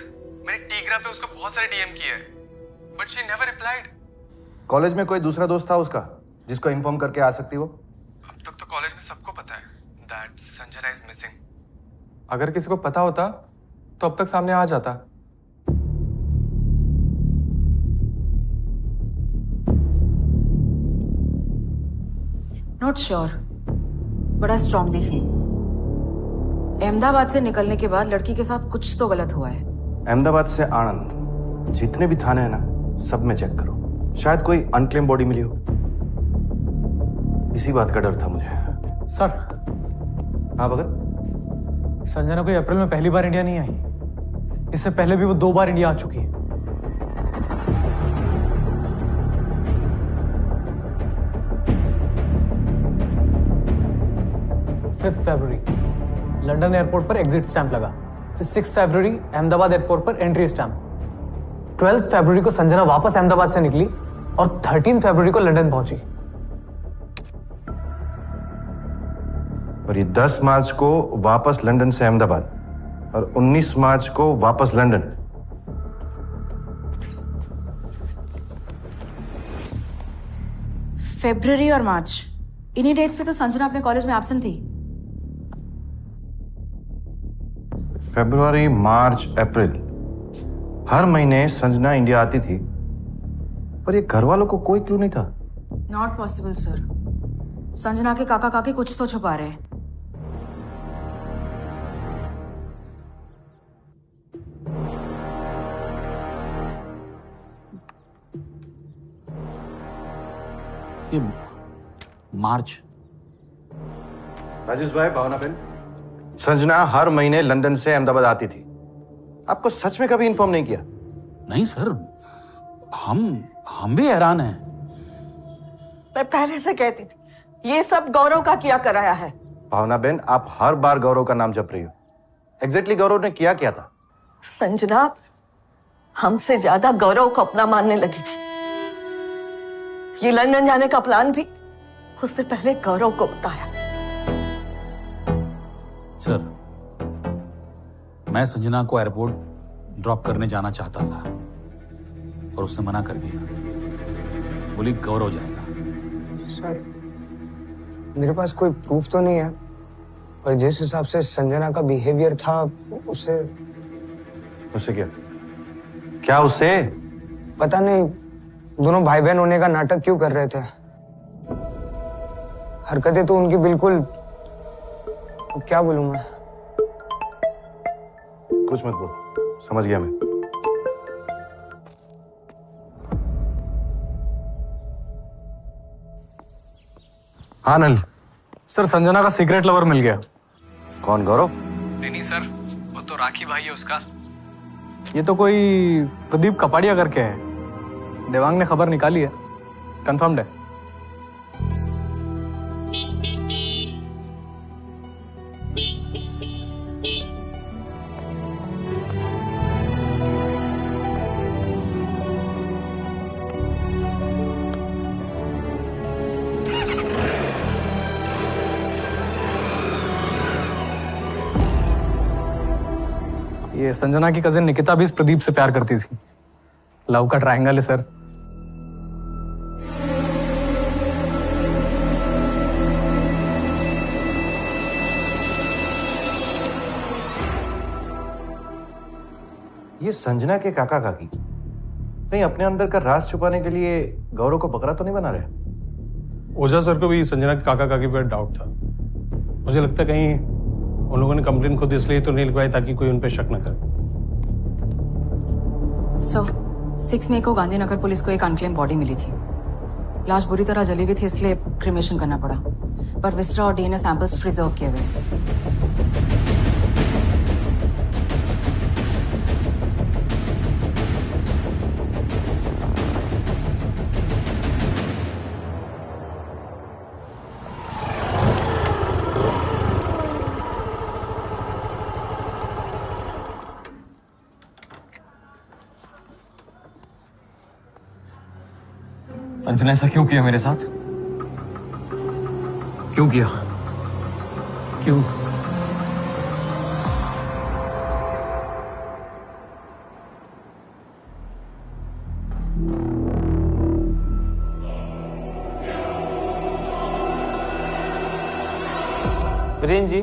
मैंने टीग्रा पे उसको बहुत सारे डीएम किए हैं, but she never replied. College में कोई दूसरा दोस्त था उसका जिसको इन्फॉर्म करके आ सकती वो? अब तक तो कॉलेज में सबको पता है दैट संजना इज मिसिंग। अगर किसी को पता होता तो अब तक सामने आ जाता। Not sure, but I strongly feel Ahmedabad से निकलने के बाद लड़की के साथ कुछ तो गलत हुआ है। अहमदाबाद से आनंद, जितने भी थाने हैं ना, सब में चेक करो, शायद कोई अनक्लेम बॉडी मिली हो। इसी बात का डर था मुझे। सर। हाँ भगत? संजना कोई अप्रैल में पहली बार इंडिया नहीं आई, इससे पहले भी वो 2 बार इंडिया आ चुकी है। फरवरी लंदन एयरपोर्ट पर एग्जिट स्टैंप लगा, फिर 6 फरवरी अहमदाबाद एयरपोर्ट पर एंट्री स्टैंप। 12 फरवरी को संजना वापस अहमदाबाद से निकली और 13 फरवरी को लंदन पहुंची। और ये 10 मार्च को वापस लंदन से अहमदाबाद और 19 मार्च को वापस लंदन। फरवरी और मार्च, इन्हीं डेट्स पे तो संजना अपने कॉलेज में एब्सेंट थी। फरवरी, मार्च, अप्रैल, हर महीने संजना इंडिया आती थी, पर ये घर वालों को कोई क्लू नहीं था। नॉट पॉसिबल सर, संजना के काका काकी कुछ तो छुपा रहे हैं। ये मार्च। राजेश भाई, भावना बहन, संजना हर महीने लंदन से अहमदाबाद आती थी। आपको सच में कभी इन्फॉर्म नहीं किया? नहीं सर, हम भी हैरान हैं। मैं पहले से कहती थी ये सब गौरव का किया कराया है। भावना बहन, आप हर बार गौरव का नाम जप रही हो। एग्जैक्टली गौरव ने किया क्या था? संजना हमसे ज्यादा गौरव को अपना मानने लगी थी। ये लंदन जाने का प्लान भी उसने पहले गौरव को बताया। सर, मैं संजना को एयरपोर्ट ड्रॉप करने जाना चाहता था और उसने मना कर दिया। बोली गौरव जाएगा। सर, मेरे पास कोई प्रूफ तो नहीं है, पर जिस हिसाब से संजना का बिहेवियर था उससे क्या? क्या उससे? पता नहीं, दोनों भाई बहन होने का नाटक क्यों कर रहे थे। हरकतें तो उनकी बिल्कुल, क्या बोलूं मैं। कुछ मत बोल, समझ गया मैं। हाँ नल। सर, संजना का सीक्रेट लवर मिल गया। कौन, गौरव? नहीं सर, वो तो राखी भाई है उसका। ये तो कोई प्रदीप कपाड़िया करके है। देवांग ने खबर निकाली है, कंफर्म्ड है। ये संजना की कजिन निकिता भी इस प्रदीप से प्यार करती थी। लव का ट्रायंगल है सर। ये संजना के काका काकी कहीं अपने अंदर का राज छुपाने के लिए गौरव को बकरा तो नहीं बना रहे? ओझा सर को भी संजना के काका काकी पर डाउट था। मुझे लगता है कहीं उन लोगों ने कंप्लेन खुद इसलिए तो नहीं लिखवाई ताकि कोई उन पर शक न करे। सो 6 मई को गांधीनगर पुलिस को एक अनक्लेम बॉडी मिली थी। लाश बुरी तरह जली हुई थी, इसलिए क्रिमेशन करना पड़ा, पर विस्रा और डीएनए सैंपल्स प्रिजर्व किए हुए। संजना ऐसा क्यों किया मेरे साथ? क्यों किया? क्यों? वीरेन जी,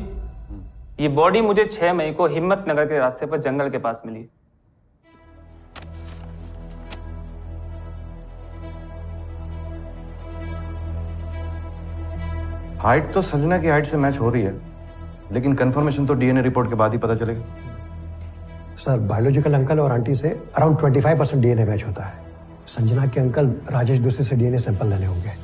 ये बॉडी मुझे 6 मई को हिम्मत नगर के रास्ते पर जंगल के पास मिली। हाइट तो संजना की हाइट से मैच हो रही है, लेकिन कंफर्मेशन तो डीएनए रिपोर्ट के बाद ही पता चलेगा। सर, बायोलॉजिकल अंकल और आंटी से अराउंड 25% डीएनए मैच होता है। संजना के अंकल राजेश दूसरे से डीएनए सैंपल लेने होंगे।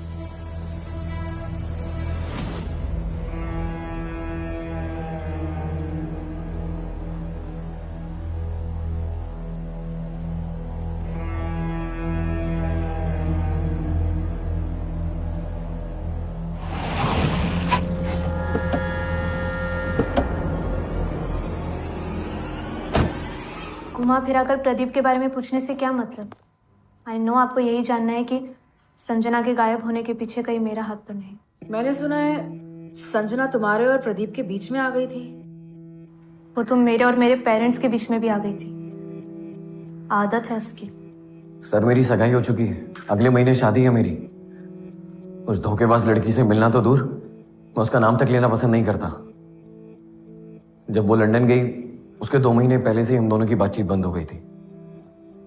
घुमा फिराकर प्रदीप के बारे में पूछने से क्या मतलब? आई नो आपको यही जानना है कि संजना के गायब होने के पीछे कहीं मेरा हाथ तो नहीं। मैंने सुना है संजना तुम्हारे और प्रदीप के बीच में आ गई थी। वो तो मेरे और मेरे पेरेंट्स के बीच में भी आ गई थी। आदत है उसकी। सर, मेरी सगाई हो चुकी है, अगले महीने शादी है मेरी। उस धोखेबाज लड़की से मिलना तो दूर, मैं उसका नाम तक लेना पसंद नहीं करता। जब वो लंदन गई, उसके 2 महीने पहले से ही हम दोनों की बातचीत बंद हो गई थी।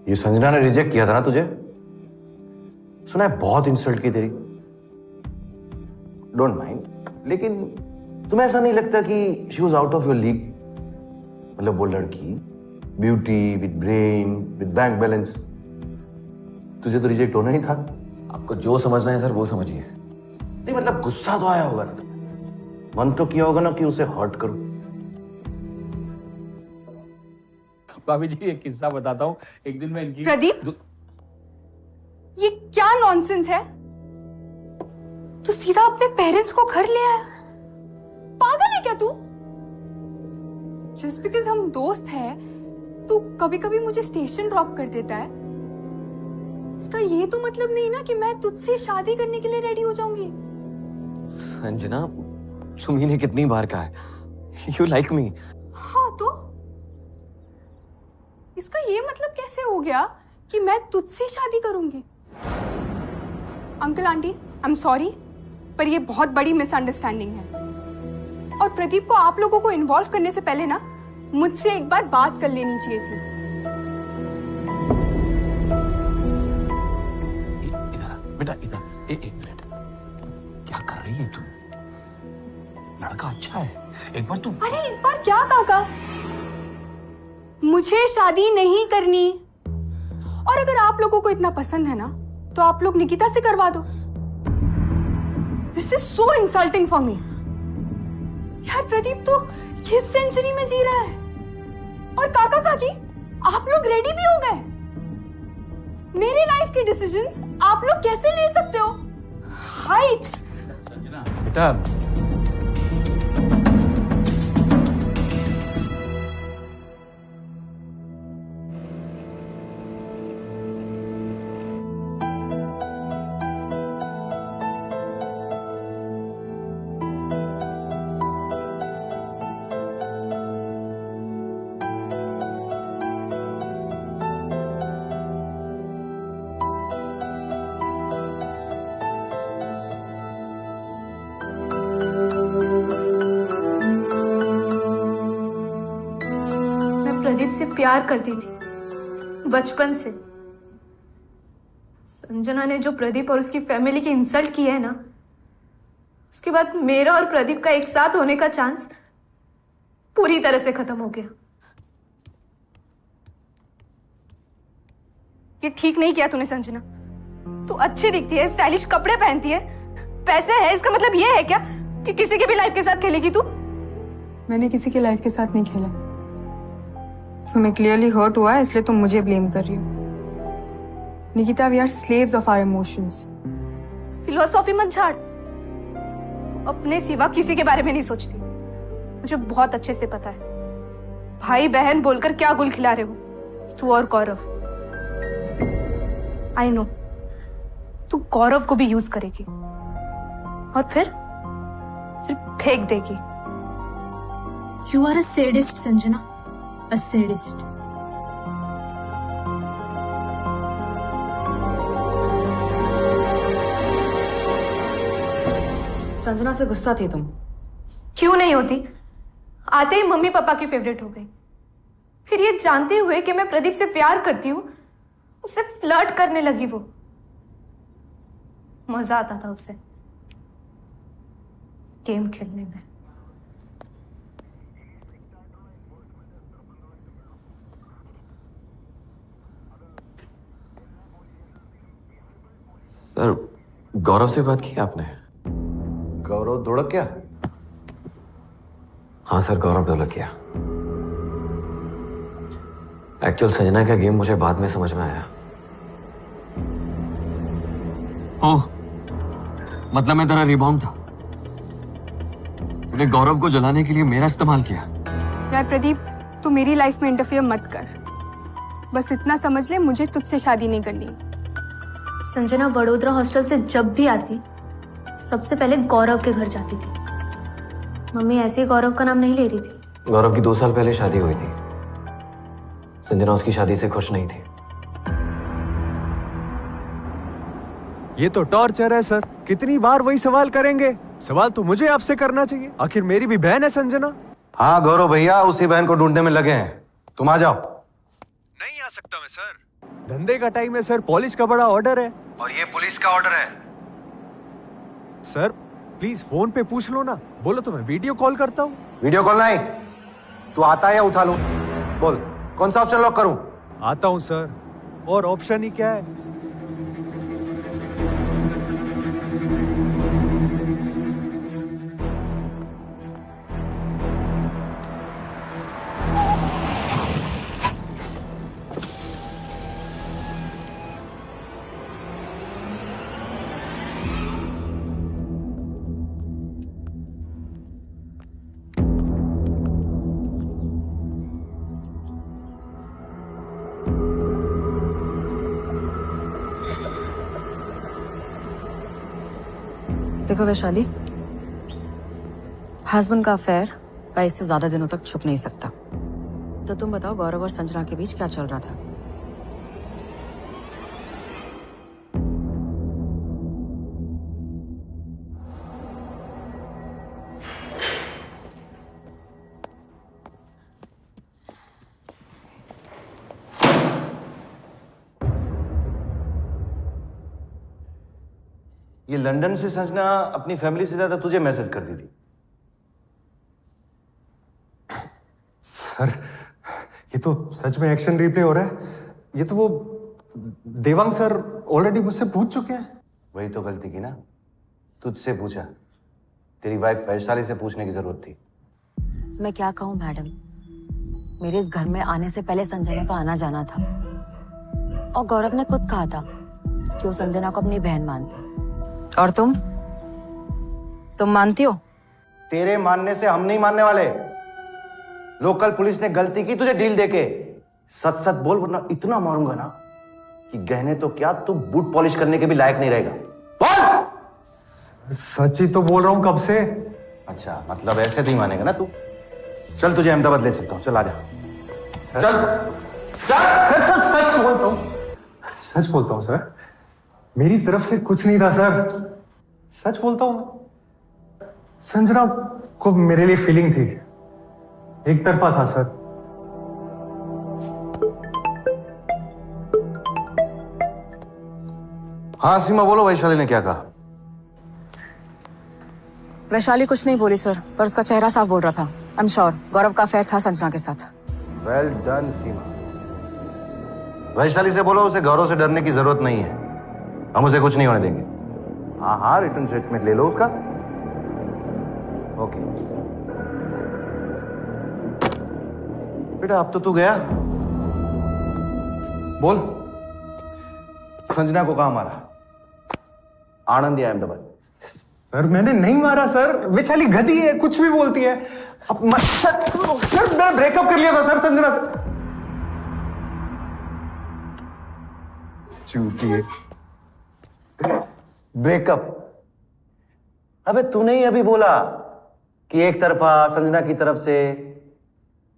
ये संजना ने रिजेक्ट किया था ना तुझे? सुना है बहुत इंसल्ट की तेरी। डोंट माइंड, लेकिन तुम्हें ऐसा नहीं लगता कि she was out of your league? मतलब वो लड़की beauty with brain with bank balance, तुझे तो रिजेक्ट होना ही था। आपको जो समझना है सर वो समझिए। नहीं मतलब गुस्सा तो आया होगा ना, मन तो किया होगा ना कि उसे हर्ट करूं। भाभी जी, एक किस्सा बताता हूँ। एक दिन मैं इनकी प्रदीप, ये क्या नॉनसेंस है? तू सीधा अपने पेरेंट्स को घर ले आया। पागल है क्या तू? जस्ट बिकॉज हम दोस्त हैं, तू कभी कभी मुझे स्टेशन ड्रॉप कर देता है। इसका ये तो मतलब नहीं ना कि मैं तुझसे शादी करने के लिए रेडी हो जाऊंगी। संजना, सुमी ने कितनी बार कहा है, यू लाइक मी। हाँ तो इसका ये मतलब कैसे हो गया कि मैं तुझसे शादी करूंगी? Uncle aunty, I am sorry, पर ये बहुत बड़ी मिसअंडरस्टैंडिंग है। और प्रदीप को आप लोगों को इन्वॉल्व करने से पहले ना मुझसे एक बार बात कर लेनी चाहिए थी। बेटा इधर, एक मिनट, क्या कर रही है तू? लड़का अच्छा है, एक बार तू। अरे एक बार क्या काका? मुझे शादी नहीं करनी। और अगर आप लोगों को इतना पसंद है ना तो आप लोग निकिता से करवा दो। This is so insulting for me. यार प्रदीप तो किस सेंचुरी में जी रहा है? और काका काकी, आप लोग रेडी भी हो गए? मेरी लाइफ के डिसीजंस आप लोग कैसे ले सकते हो? हाइट्स। बेटा, प्रदीप से प्यार करती थी बचपन से। संजना ने जो प्रदीप और उसकी फैमिली की इंसल्ट की है ना, उसके बाद मेरा और प्रदीप का एक साथ होने का चांस पूरी तरह से खत्म हो गया। ये ठीक नहीं किया तूने संजना। तू अच्छी दिखती है, स्टाइलिश कपड़े पहनती है, पैसे है, इसका मतलब ये है क्या कि किसी के भी लाइफ के साथ खेलेगी तू? मैंने किसी की लाइफ के साथ नहीं खेला। तुम्हें क्लियरली हर्ट हुआ है, इसलिए तुम मुझे ब्लेम कर रही हो। Nikita, we are slaves of our emotions. Philosophy मत झाड़। तू अपने सिवा किसी के बारे में नहीं सोचती, मुझे बहुत अच्छे से पता है। भाई बहन बोलकर क्या गुल खिला रहे हो तू और गौरव। आई नो तू गौरव को भी यूज करेगी और फिर फेंक देगी। You are a sadist Sanjana, a sadist. Sanjana से गुस्सा थी तुम? क्यों नहीं होती? आते ही मम्मी पापा की फेवरेट हो गई। फिर ये जानते हुए कि मैं प्रदीप से प्यार करती हूँ, उससे फ्लर्ट करने लगी। वो मजा आता था उससे गेम खेलने में। सर, गौरव से बात की आपने? गौरव धोड़किया? हाँ सर, गौरव ढोलकिया। एक्चुअल संजना का गेम मुझे बाद में समझ में आया। ओह, मतलब मैं तेरा रिबाउंड था। तूने गौरव को जलाने के लिए मेरा इस्तेमाल किया। यार प्रदीप, तू मेरी लाइफ में इंटरफियर मत कर। बस इतना समझ ले, मुझे तुझसे शादी नहीं करनी। संजना वडोदरा हॉस्टल से जब भी आती, सबसे पहले गौरव के घर जाती थी। मम्मी ऐसे ही गौरव का नाम नहीं ले रही थी। गौरव की 2 साल पहले शादी हुई थी। संजना उसकी शादी से खुश नहीं थी। ये तो टॉर्चर है सर। कितनी बार वही सवाल करेंगे? सवाल तो मुझे आपसे करना चाहिए, आखिर मेरी भी बहन है संजना। हाँ गौरव भैया, उसी बहन को ढूंढने में लगे हैं। तुम आ जाओ। नहीं आ सकता मैं सर, धंधे का टाइम है सर, पुलिस का बड़ा ऑर्डर है। और ये पुलिस का ऑर्डर है। सर प्लीज फोन पे पूछ लो ना, बोलो तो मैं वीडियो कॉल करता हूँ। वीडियो कॉल नहीं, तू आता है या उठा लूं? बोल, कौन सा ऑप्शन लॉक करूं? आता हूँ सर, और ऑप्शन ही क्या है? देखो वैशाली, हस्बैंड का अफेयर 22 से ज्यादा दिनों तक छुप नहीं सकता। तो तुम बताओ गौरव और संजना के बीच क्या चल रहा था? ये लंदन से संजना अपनी फैमिली से ज्यादा तुझे मैसेज कर दी थी। सर, ये तो सच में एक्शन रिप्ले हो रहा है। ये तो वो देवांग सर ऑलरेडी मुझसे पूछ चुके हैं। वही तो गलती की ना, तुझसे पूछा। तेरी वाइफ वैशाली से पूछने की जरूरत थी। मैं क्या कहूँ मैडम, मेरे इस घर में आने से पहले संजना का आना जाना था और गौरव ने खुद कहा था कि वो संजना को अपनी बहन मानती। और तुम मानती हो? तेरे मानने से हम नहीं मानने वाले। लोकल पुलिस ने गलती की तुझे डील देके। सच सच बोल वरना इतना मारूंगा ना कि गहने तो क्या तू बूट पॉलिश करने के भी लायक नहीं रहेगा। बोल! सच ही तो बोल रहा हूं कब से। अच्छा, मतलब ऐसे नहीं मानेगा ना तू। चल तुझे अहमदाबाद ले चलता हूं, चल आजा। चल सच बोलता हूं, सच बोलता हूं सर। मेरी तरफ से कुछ नहीं था सर, सच बोलता हूं। संजना को मेरे लिए फीलिंग थी, एक तरफा था सर। हाँ सीमा बोलो, वैशाली ने क्या कहा? वैशाली कुछ नहीं बोली सर, पर उसका चेहरा साफ बोल रहा था। आई एम श्योर गौरव का अफेयर था संजना के साथ। वेल डन सीमा। वैशाली से बोलो उसे गौरव से डरने की जरूरत नहीं है, हम उसे कुछ नहीं होने देंगे। हाँ हाँ, रिटर्न स्टेटमेंट ले लो उसका। ओके बेटा, अब तो तू गया। बोल, संजना को कहां मारा? आनंद या अहमदाबाद? सर मैंने नहीं मारा सर, वैशाली गधी है, कुछ भी बोलती है। सर मैं ब्रेकअप कर लिया था सर संजना से। चूती है। ब्रेकअप? अबे तूने ही अभी बोला कि एक तरफा संजना की तरफ से,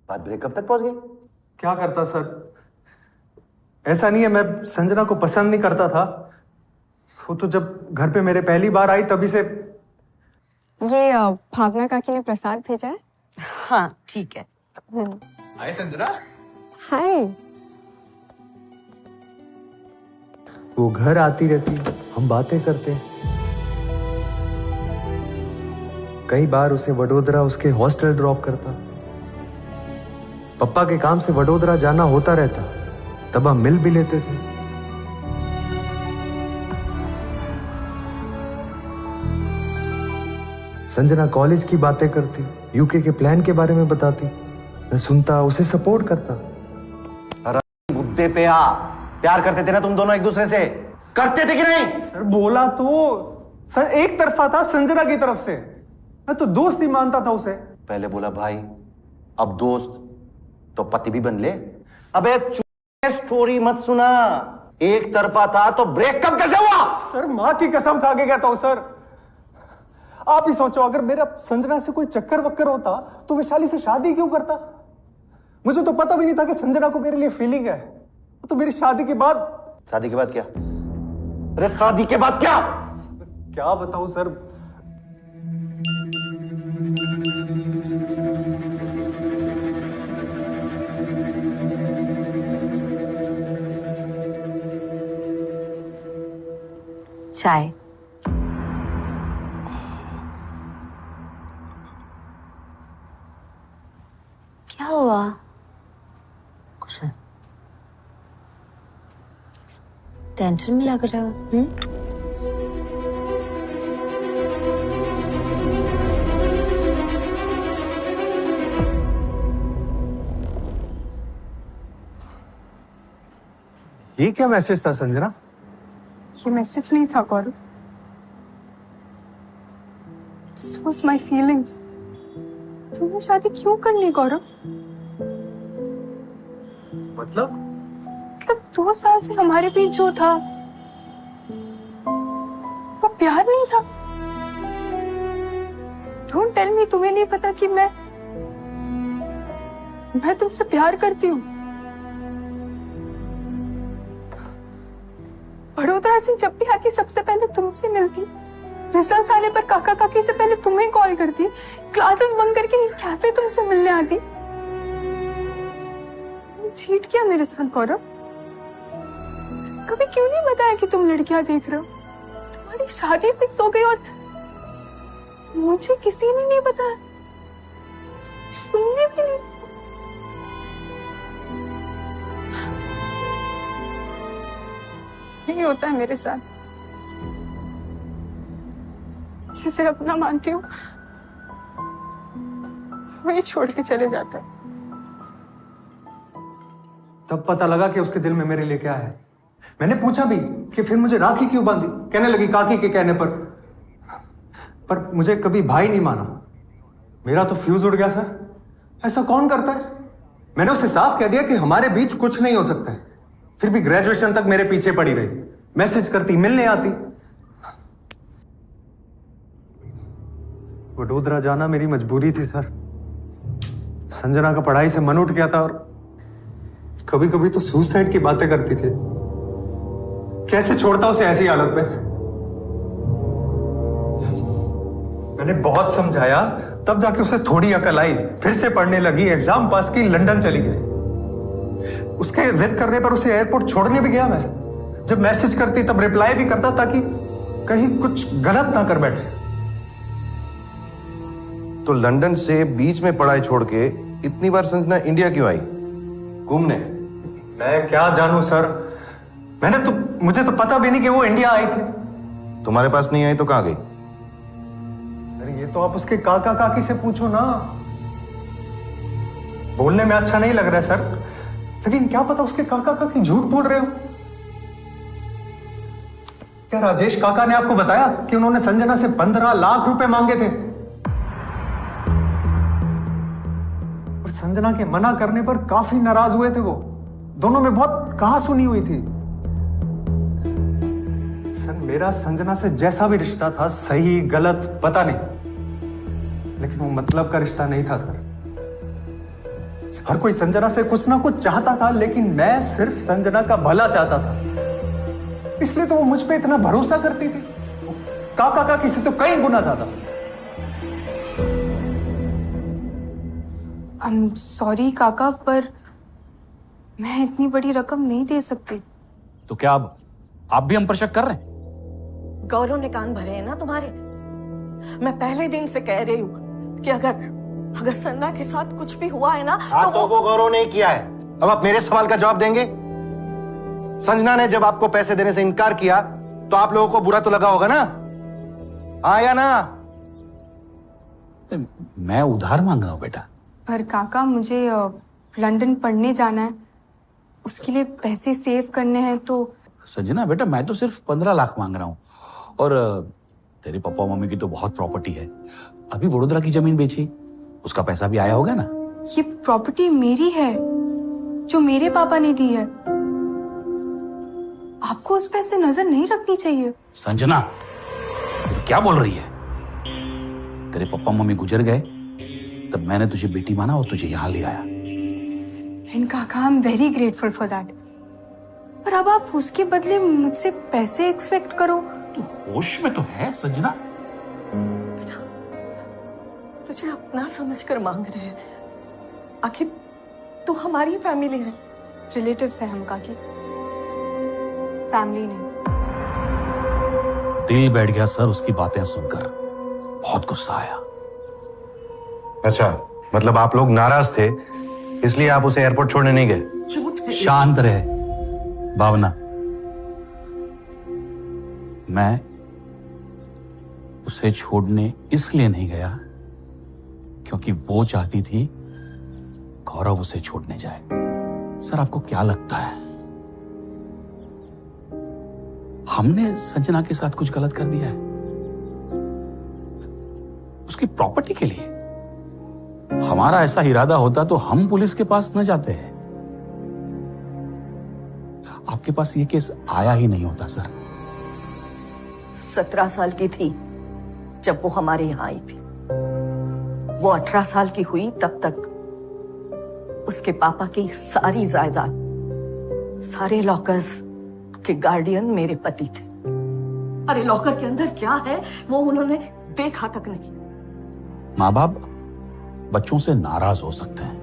बात ब्रेकअप तक पहुंच गई। क्या करता सर, ऐसा नहीं है मैं संजना को पसंद नहीं करता था। वो तो जब घर पे मेरे पहली बार आई तभी से। ये भावना काकी ने प्रसाद भेजा है। हाँ ठीक है। हाय संजना। हाय। वो घर आती रहती, हम बातें करते। कई बार उसे वडोदरा उसके हॉस्टल ड्रॉप करता। पप्पा के काम से वडोदरा जाना होता रहता, तब हम मिल भी लेते थे। संजना कॉलेज की बातें करती, यूके के प्लान के बारे में बताती। मैं सुनता, उसे सपोर्ट करता। मुद्दे पे आ। प्यार करते थे ना तुम दोनों एक दूसरे से? करते थे कि नहीं? सर बोला तो सर एक तरफा था संजना की तरफ से। मैं तो दोस्त ही मानता था उसे। पहले बोला भाई, अब दोस्त, तो पति भी बन ले। अबे स्टोरी मत सुना। एक तरफा था तो ब्रेकअप कैसे हुआ? सर मां की कसम खा के कहता हूं सर। आप ही सोचो, अगर मेरा संजना से कोई चक्कर वक्कर होता तो वैशाली से शादी क्यों करता? मुझे तो पता भी नहीं था कि संजना को मेरे लिए फीलिंग है। तो मेरी शादी के बाद। शादी के बाद क्या? अरे शादी के बाद क्या? क्या बताऊं सर। चाय। क्या हुआ? कुछ नहीं। टेंशन में लग रहे हो? ये क्या मैसेज था संजना? ये मैसेज नहीं था गौरव। This was my feelings. तुमने शादी क्यों कर ली गौरव? मतलब 2 साल से हमारे बीच जो था वो प्यार नहीं था। डोंट टेल मी तुम्हें नहीं पता कि मैं तुमसे प्यार करती हूँ। वडोदरा से जब भी आती सबसे पहले तुमसे मिलती, रिजल्ट आने पर काका काकी से पहले तुम्हें कॉल करती, क्लासेस बंद करके कैफे तुमसे मिलने आती। चीट किया मेरे साथ गौरव। कभी क्यों नहीं बताया कि तुम लड़कियां देख रहे हो? तुम्हारी शादी फिक्स हो गई और मुझे किसी ने नहीं बताया, तुमने भी नहीं। नहीं होता है मेरे साथ। जिसे अपना मानती हूँ वही छोड़ के चले जाता है। तब पता लगा कि उसके दिल में मेरे लिए क्या है। मैंने पूछा भी कि फिर मुझे राखी क्यों बांधी। कहने लगी काकी के कहने पर मुझे कभी भाई नहीं माना। मेरा तो फ्यूज उड़ गया सर। ऐसा कौन करता है? मैंने उसे साफ कह दिया कि हमारे बीच कुछ नहीं हो सकता है। फिर भी ग्रेजुएशन तक मेरे पीछे पड़ी रही, मैसेज करती, मिलने आती। वडोदरा जाना मेरी मजबूरी थी सर। संजना का पढ़ाई से मन उठ गया था और कभी कभी तो सुसाइड की बातें करती थी। कैसे छोड़ता उसे ऐसी हालत में? मैंने बहुत समझाया, तब जाके उसे थोड़ी अकल आई। फिर से पढ़ने लगी, एग्जाम पास की, लंदन चली गई। उसके जिद करने पर उसे एयरपोर्ट छोड़ने भी गया मैं। जब मैसेज करती तब रिप्लाई भी करता ताकि कहीं कुछ गलत ना कर बैठे। तो लंदन से बीच में पढ़ाई छोड़ के इतनी बार संजना इंडिया क्यों आई? घूमने? मैं क्या जानूं सर। मुझे तो पता भी नहीं कि वो इंडिया आई थी। तुम्हारे पास नहीं आई तो कहां गई? अरे ये तो आप उसके काका काकी से पूछो ना। बोलने में अच्छा नहीं लग रहा है सर, लेकिन क्या पता उसके काका काकी झूठ बोल रहे हो। क्या राजेश काका ने आपको बताया कि उन्होंने संजना से 15 लाख रुपए मांगे थे? और संजना के मना करने पर काफी नाराज हुए थे वो। दोनों में बहुत कहा सुनी हुई थी। सर मेरा संजना से जैसा भी रिश्ता था, सही गलत पता नहीं, लेकिन वो मतलब का रिश्ता नहीं था सर। हर कोई संजना से कुछ ना कुछ चाहता था, लेकिन मैं सिर्फ संजना का भला चाहता था। इसलिए तो वो मुझ पे इतना भरोसा करती थी। काका काकी से तो कई गुना ज्यादा। आई एम सॉरी काका, पर मैं इतनी बड़ी रकम नहीं दे सकती। तो क्या अब आप भी हम पर शक कर रहे हैं? गौरव ने कान भरे हैं ना तुम्हारे। मैं पहले दिन से कह रही हूं कि अगर संजना के साथ कुछ भी हुआ है ना तो वो गौरव ने किया है। अब आप मेरे सवाल का जवाब देंगे? संजना ने जब आपको पैसे देने से इनकार किया तो आप लोगों को बुरा तो लगा होगा ना? हाँ या ना? मैं उधार मांग रहा हूं बेटा। पर काका मुझे लंदन पढ़ने जाना है, उसके लिए पैसे सेव करने हैं। तो संजना बेटा, मैं तो सिर्फ 15 लाख मांग रहा हूं। और तेरे पापा मम्मी की तो बहुत प्रॉपर्टी है। अभी वडोदरा की जमीन बेची, उसका पैसा भी आया होगा ना? ये प्रॉपर्टी मेरी है जो मेरे पापा ने दी है। आपको उस पे से नजर नहीं रखनी चाहिए। संजना, तो क्या बोल रही है? तेरे पापा मम्मी गुजर गए तब मैंने तुझे बेटी माना और तुझे यहां ले आया। एंड काका, I am very grateful for that. पर अब आप उसके बदले मुझसे पैसे एक्सपेक्ट करो। तू होश में तो है संजना? बेटा, तुझे अपना समझकर मांग रहे हैं। आखिर तू हमारी फैमिली है। रिलेटिव्स हैं हम काकी, फैमिली नहीं। दिल बैठ गया सर उसकी बातें सुनकर। बहुत गुस्सा आया। अच्छा, मतलब आप लोग नाराज थे इसलिए आप उसे एयरपोर्ट छोड़ने नहीं गए? शांत रहे भावना। मैं उसे छोड़ने इसलिए नहीं गया क्योंकि वो चाहती थी गौरव उसे छोड़ने जाए। सर आपको क्या लगता है हमने संजना के साथ कुछ गलत कर दिया है? उसकी प्रॉपर्टी के लिए? हमारा ऐसा इरादा होता तो हम पुलिस के पास न जाते हैं। आपके पास ये केस आया ही नहीं होता सर। 17 साल की थी जब वो हमारे यहां आई थी। वो 18 साल की हुई तब तक उसके पापा की सारी जायदाद, सारे लॉकर्स के गार्डियन मेरे पति थे। अरे लॉकर के अंदर क्या है वो उन्होंने देखा तक नहीं। माँ बाप बच्चों से नाराज हो सकते हैं,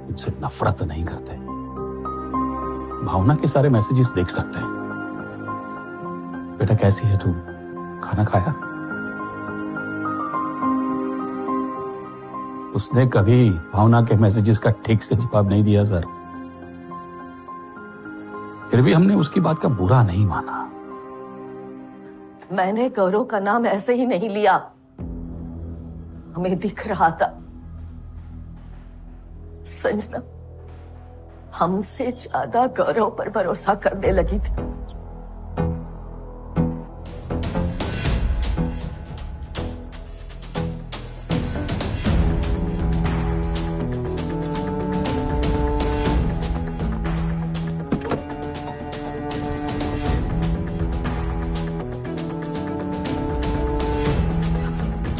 उनसे नफरत नहीं करते। भावना के सारे मैसेजेस देख सकते हैं। बेटा कैसी है तू, खाना खाया? उसने कभी भावना के मैसेजेस का ठीक से जवाब नहीं दिया सर। फिर भी हमने उसकी बात का बुरा नहीं माना। मैंने गौरव का नाम ऐसे ही नहीं लिया, हमें दिख रहा था संजना हमसे ज्यादा गौरव पर भरोसा करने लगी थी।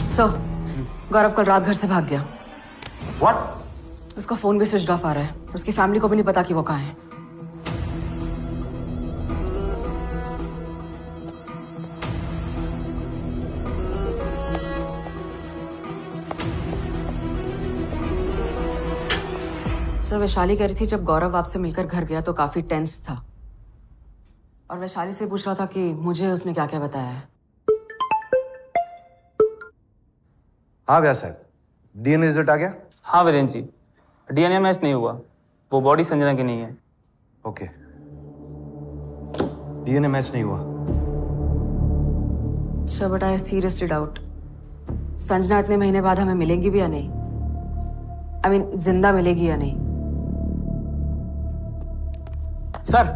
सर, गौरव कल रात घर से भाग गया। What? उसका फोन भी स्विच ऑफ आ रहा है। उसकी फैमिली को भी नहीं पता कि वो कहाँ है। सर, वैशाली कह रही थी जब गौरव आपसे मिलकर घर गया तो काफी टेंस था, और वैशाली से पूछ रहा था कि मुझे उसने क्या क्या बताया है। हाँ व्यास साहब, डीएनए रिजल्ट आ गया? हाँ वीरेंद्र जी, डीएनए मैच नहीं हुआ, वो बॉडी संजना की नहीं है। ओके, डीएनए मैच नहीं हुआ। अच्छा, but I seriously doubt Sanjana इतने महीने बाद हमें मिलेगी भी या नहीं। आई मीन जिंदा मिलेगी या नहीं। सर,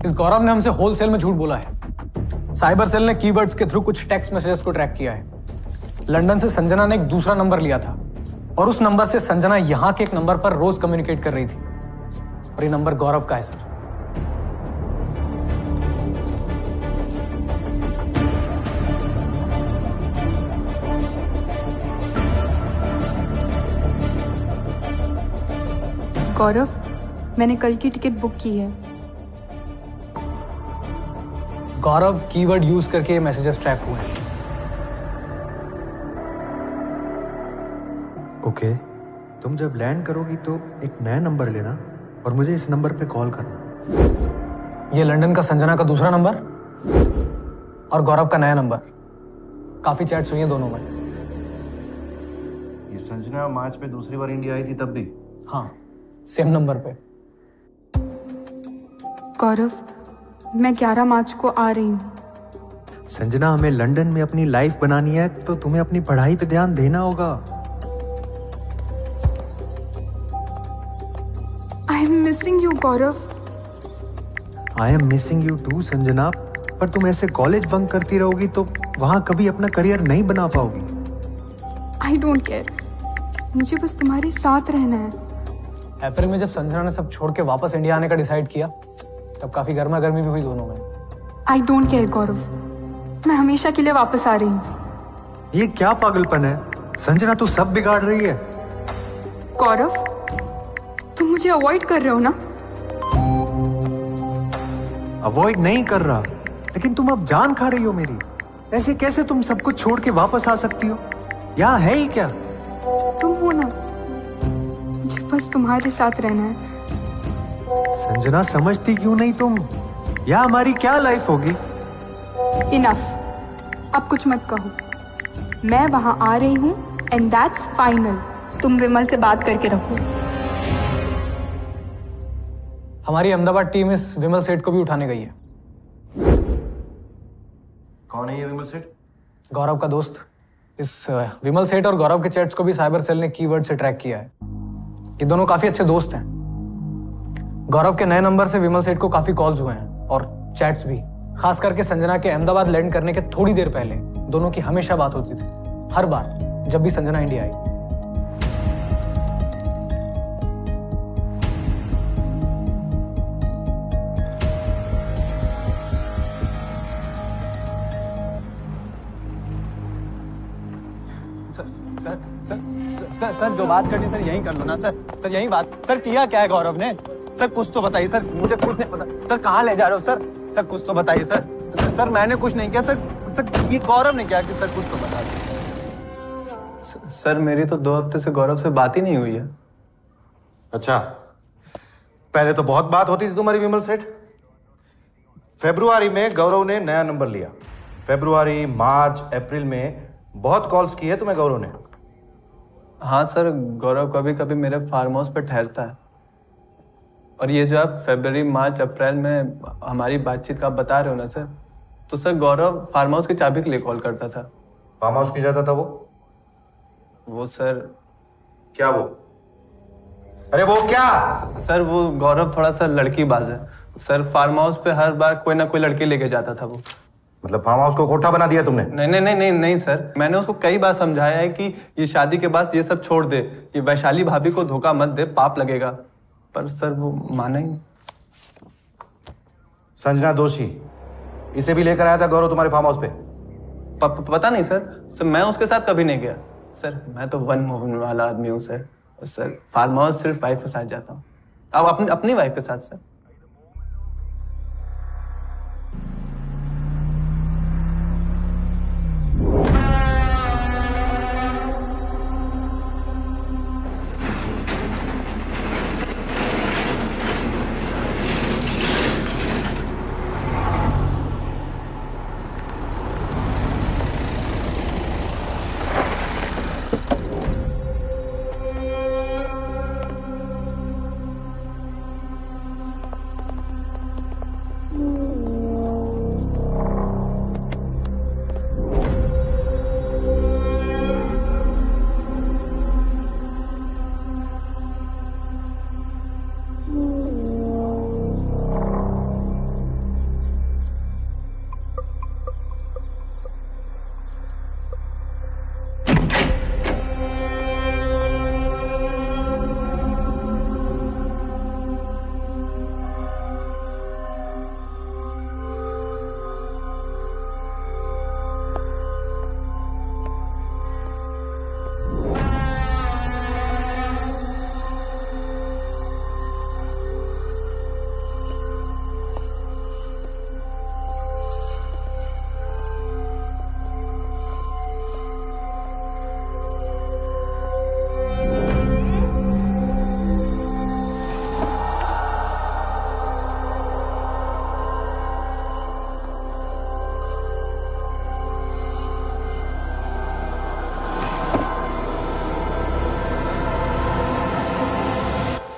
इस गौरव ने हमसे होलसेल में झूठ बोला है। साइबर सेल ने कीवर्ड्स के थ्रू कुछ टेक्स्ट मैसेजेस को ट्रैक किया है। लंदन से संजना ने एक दूसरा नंबर लिया था और उस नंबर से संजना यहां के एक नंबर पर रोज कम्युनिकेट कर रही थी, और ये नंबर गौरव का है सर। गौरव, मैंने कल की टिकट बुक की है। गौरव कीवर्ड यूज करके ये मैसेजेस ट्रैक हुए हैं। ओके, तुम जब लैंड करोगी तो एक नया नंबर लेना और मुझे इस नंबर पे कॉल करना। ये लंदन का संजना का दूसरा नंबर और गौरव का नया नंबर। काफी चैट्स हुई हैं दोनों में। ये संजना मार्च में दूसरी बार इंडिया आई थी तब भी? हाँ, सेम नंबर पे। गौरव, मैं 11 मार्च को आ रही हूँ। संजना, हमें लंदन में अपनी लाइफ बनानी है तो तुम्हें अपनी पढ़ाई पे ध्यान देना होगा। I am missing you Gaurav. I am missing you too Sanjana, पर तुम ऐसे कॉलेज बंक करती रहोगी तो वहां कभी अपना करियर नहीं बना पाओगी। आई डोंट केयर, मुझे बस तुम्हारे साथ रहना है। अप्रैल में जब संजना ने सब छोड़ के वापस इंडिया आने का डिसाइड किया तब काफी गर्मा गर्मी भी हुई दोनों में। आई डोंट केयर गौरव, मैं हमेशा के लिए वापस आ रही हूँ। ये क्या पागलपन है संजना, तू सब बिगाड़ रही है। गौरव, तुम मुझे अवॉइड कर रहे हो ना? अवॉइड नहीं कर रहा, लेकिन तुम अब जान खा रही हो मेरी। ऐसे कैसे तुम सब कुछ छोड़ के वापस आ सकती हो? यहाँ है ही क्या? तुम हो ना, मुझे बस तुम्हारे साथ रहना है। संजना, समझती क्यों नहीं तुम? यहाँ हमारी क्या लाइफ होगी? इनफ, अब कुछ मत कहो। मैं वहां आ रही हूँ एंड दैट्स फाइनल। तुम विमल से बात करके रखो। हमारी अहमदाबाद टीम इस विमल सेठ को भी उठाने गई है। कौन है ये विमल सेठ? गौरव का दोस्त। इस विमल सेठ और गौरव के चैट्स को भी साइबर सेल ने कीवर्ड से ट्रैक किया है। ये दोनों काफी अच्छे दोस्त हैं। गौरव के नए नंबर से विमल सेठ को काफी कॉल्स हुए हैं और चैट्स भी। खास करके संजना के अहमदाबाद लैंड करने के थोड़ी देर पहले दोनों की हमेशा बात होती थी, हर बार जब भी Sanjana India I. Sir sir जो बात करनी सर यहीं कर लो ना सर। सर यहीं बात। सर किया क्या है गौरव ने? सर कुछ तो बताइए सर, मुझे कुछ नहीं पता। सर कहाँ ले जा रहे हो सर? सर कुछ तो बताइए सर। सर मैंने कुछ नहीं किया सर। सर ये गौरव ने क्या किया? सर कुछ तो बता दो। सर मेरी तो 2 हफ्ते से गौरव से बात ही नहीं हुई है। अच्छा, पहले तो बहुत बात होती थी तुम्हारी विमल सेठ। फरवरी में गौरव ने नया नंबर लिया। फरवरी, मार्च, अप्रैल में बहुत कॉल्स की है तुम्हें गौरव ने। हाँ सर, गौरव कभी कभी मेरे फार्म हाउस पर ठहरता है। और ये जो आप फरवरी, मार्च, अप्रैल में हमारी बातचीत का आप बता रहे हो ना सर, तो सर गौरव फार्म हाउस की चाबी के लिए कॉल करता था। फार्म हाउस क्यों जाता था वो सर, क्या वो? अरे वो क्या? सर वो गौरव थोड़ा सा लड़की बाज है सर। फार्म हाउस पे हर बार कोई ना कोई लड़की लेके जाता था वो। मतलब फार्म हाउस को कोठा बना दिया तुमने? नहीं नहीं नहीं नहीं नहीं सर, मैंने उसको कई बार समझाया है कि ये शादी के बाद ये सब छोड़ दे, ये वैशाली भाभी को धोखा मत दे, पाप लगेगा। पर सर वो माना ही नहीं। संजना दोषी, इसे भी लेकर आया था गौरव तुम्हारे फार्म हाउस पे? पता नहीं सर, मैं उसके साथ कभी नहीं गया सर। मैं तो वन मोहन वाला आदमी हूँ सर। सर फार्म हाउस सिर्फ वाइफ के साथ जाता हूँ। अब अपनी वाइफ के साथ सर।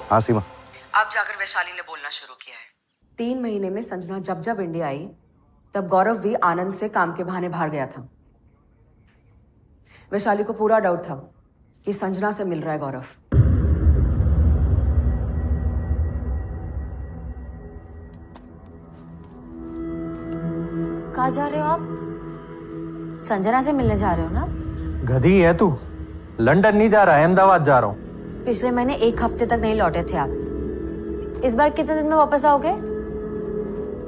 हाँ सीमा। अब जाकर वैशाली ने बोलना शुरू किया है। 3 महीने में संजना जब जब इंडिया आई तब गौरव भी आनंद से काम के बहाने बाहर गया था। वैशाली को पूरा डाउट था कि संजना से मिल रहा है गौरव। कहाँ जा रहे हो आप? संजना से मिलने जा रहे हो ना? गधी है तू। लंदन नहीं जा रहा, अहमदाबाद जा रहा हूँ। पिछले महीने 1 हफ्ते तक नहीं लौटे थे आप। इस बार कितने दिन में वापस आओगे?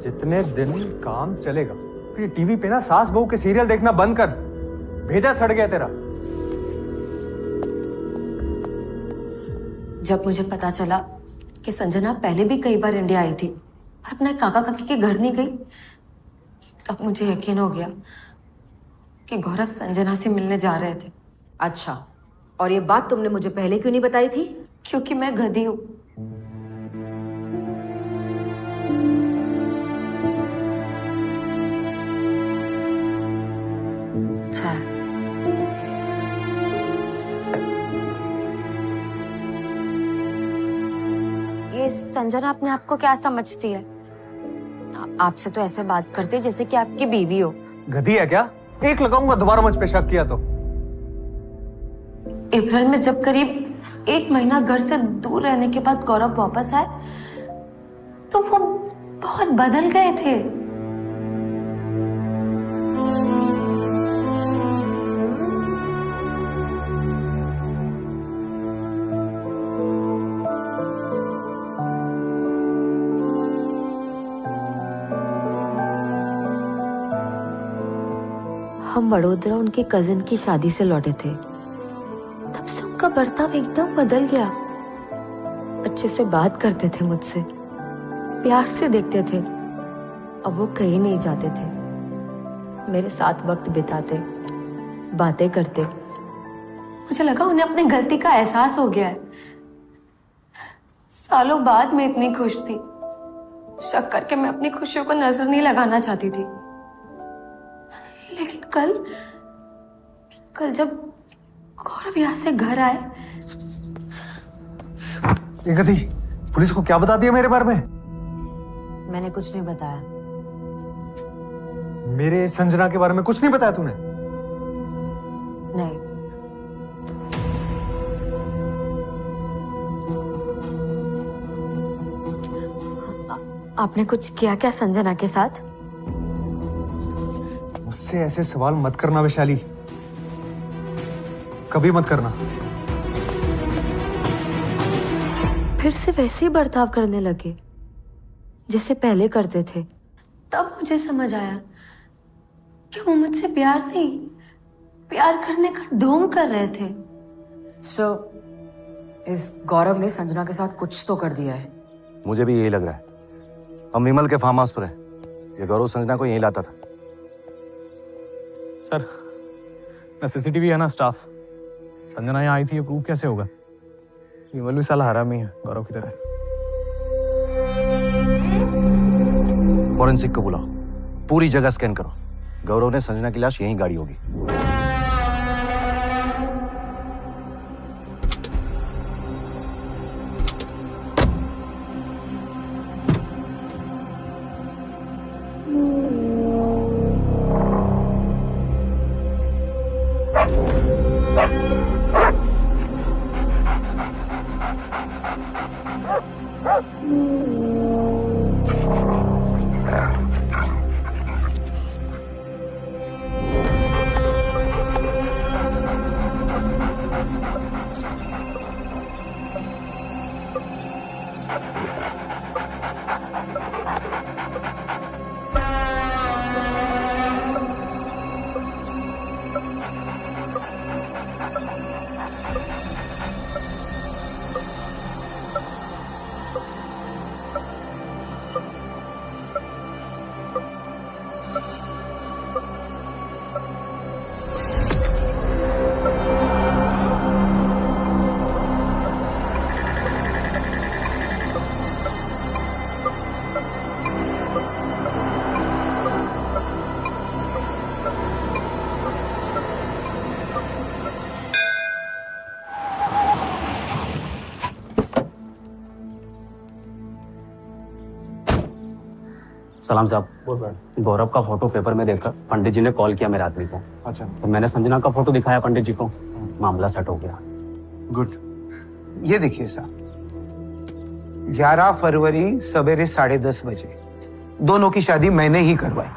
जितने दिन काम चलेगा। फिर टीवी पे ना सास बहू के सीरियल देखना बंद कर। भेजा सड़ गया तेरा। जब मुझे पता चला कि संजना पहले भी कई बार इंडिया आई थी और अपने काका काकी के घर नहीं गई, तब मुझे यकीन हो गया कि गौरव संजना से मिलने जा रहे थे। अच्छा, और ये बात तुमने मुझे पहले क्यों नहीं बताई थी? क्योंकि मैं गधी हूं। ये संजना अपने आप को क्या समझती है? आपसे तो ऐसे बात करती है जैसे कि आपकी बीवी हो। गधी है क्या? एक लगाऊंगा दोबारा मुझ पे शक किया तो। अप्रैल में जब करीब 1 महीना घर से दूर रहने के बाद गौरव वापस आए तो वो बहुत बदल गए थे। हम वडोदरा उनके कजिन की शादी से लौटे थे। तब से उनका बर्ताव एकदम बदल गया। अच्छे से बात करते थे मुझसे, प्यार से देखते थे। अब वो कहीं नहीं जाते थे, मेरे साथ वक्त बिताते, बातें करते। मुझे लगा उन्हें अपनी गलती का एहसास हो गया है। सालों बाद मैं इतनी खुश थी। शक करके मैं अपनी खुशियों को नजर नहीं लगाना चाहती थी, लेकिन कल जब गौरव यहाँ से घर आए। गति, पुलिस को क्या बता दिया मेरे बारे में? मैंने कुछ नहीं बताया। मेरे संजना के बारे में कुछ नहीं बताया तूने? नहीं। आपने कुछ किया क्या संजना के साथ? मुझसे ऐसे सवाल मत करना वैशाली, कभी मत करना। फिर से वैसे ही बर्ताव करने लगे जैसे पहले करते थे। तब मुझे समझ आया कि वो मुझसे प्यार नहीं, प्यार करने का ढोंग कर रहे थे। So, इस गौरव ने संजना के साथ कुछ तो कर दिया है। मुझे भी यही लग रहा है। हम विमल के फार्म हाउस पर है, ये गौरव संजना को यहीं लाता था। सर, ना सीसीटीवी है ना स्टाफ। संजना यहाँ आई थी, ये प्रूव कैसे होगा? विमल भी साला हरामी है गौरव की तरह। फॉरेंसिक को बुलाओ, पूरी जगह स्कैन करो। गौरव ने संजना की लाश यहीं गाड़ी होगी। सलाम साहब, गौरव का फोटो पेपर में देखकर पंडित जी ने कॉल किया मेरे आदमी को। अच्छा। तो मैंने संजना का फोटो दिखाया पंडित जी को, मामला सेट हो गया। गुड। ये देखिए साहब, 11 फरवरी सवेरे 10:30 बजे दोनों की शादी मैंने ही करवाई।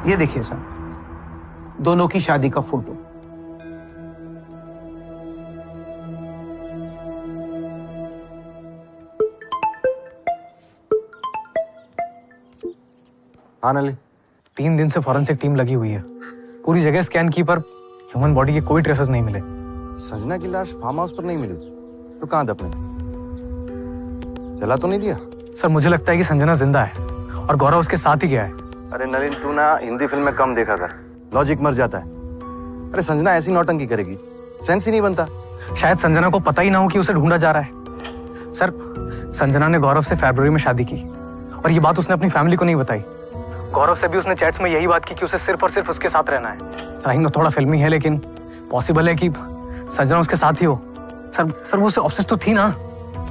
ये देखिए साहब, दोनों की शादी का फोटो। हाँ नली, 3 दिन से फॉरेंसिक टीम लगी हुई है, पूरी जगह स्कैन की पर ह्यूमन बॉडी के कोई ट्रेसेस नहीं मिले। संजना की लाश फार्म हाउस पर नहीं मिली तो कहां दफने? जला तो नहीं दिया? सर, मुझे लगता है कि संजना जिंदा है और गौरव उसके साथ ही गया है। अरे नलिन, तू ना हिंदी फिल्म में कम देखा कर, लॉजिक मर जाता है। अरे संजना ऐसी नौटंकी करेगी, सेंस ही नहीं बनता। शायद संजना को पता ही ना हो कि उसे ढूंढा जा रहा है। सर, संजना ने गौरव से फरवरी में शादी की और ये बात उसने अपनी फैमिली को नहीं बताई। गौरव से भी उसने चैट्स में यही बात की कि उसे सिर्फ और सिर्फ उसके साथ रहना है। आई नो थोड़ा फिल्मी है, लेकिन पॉसिबल है कि संजना उसके साथ ही हो। सर वो उससे ऑब्सेस्ड तो थी ना।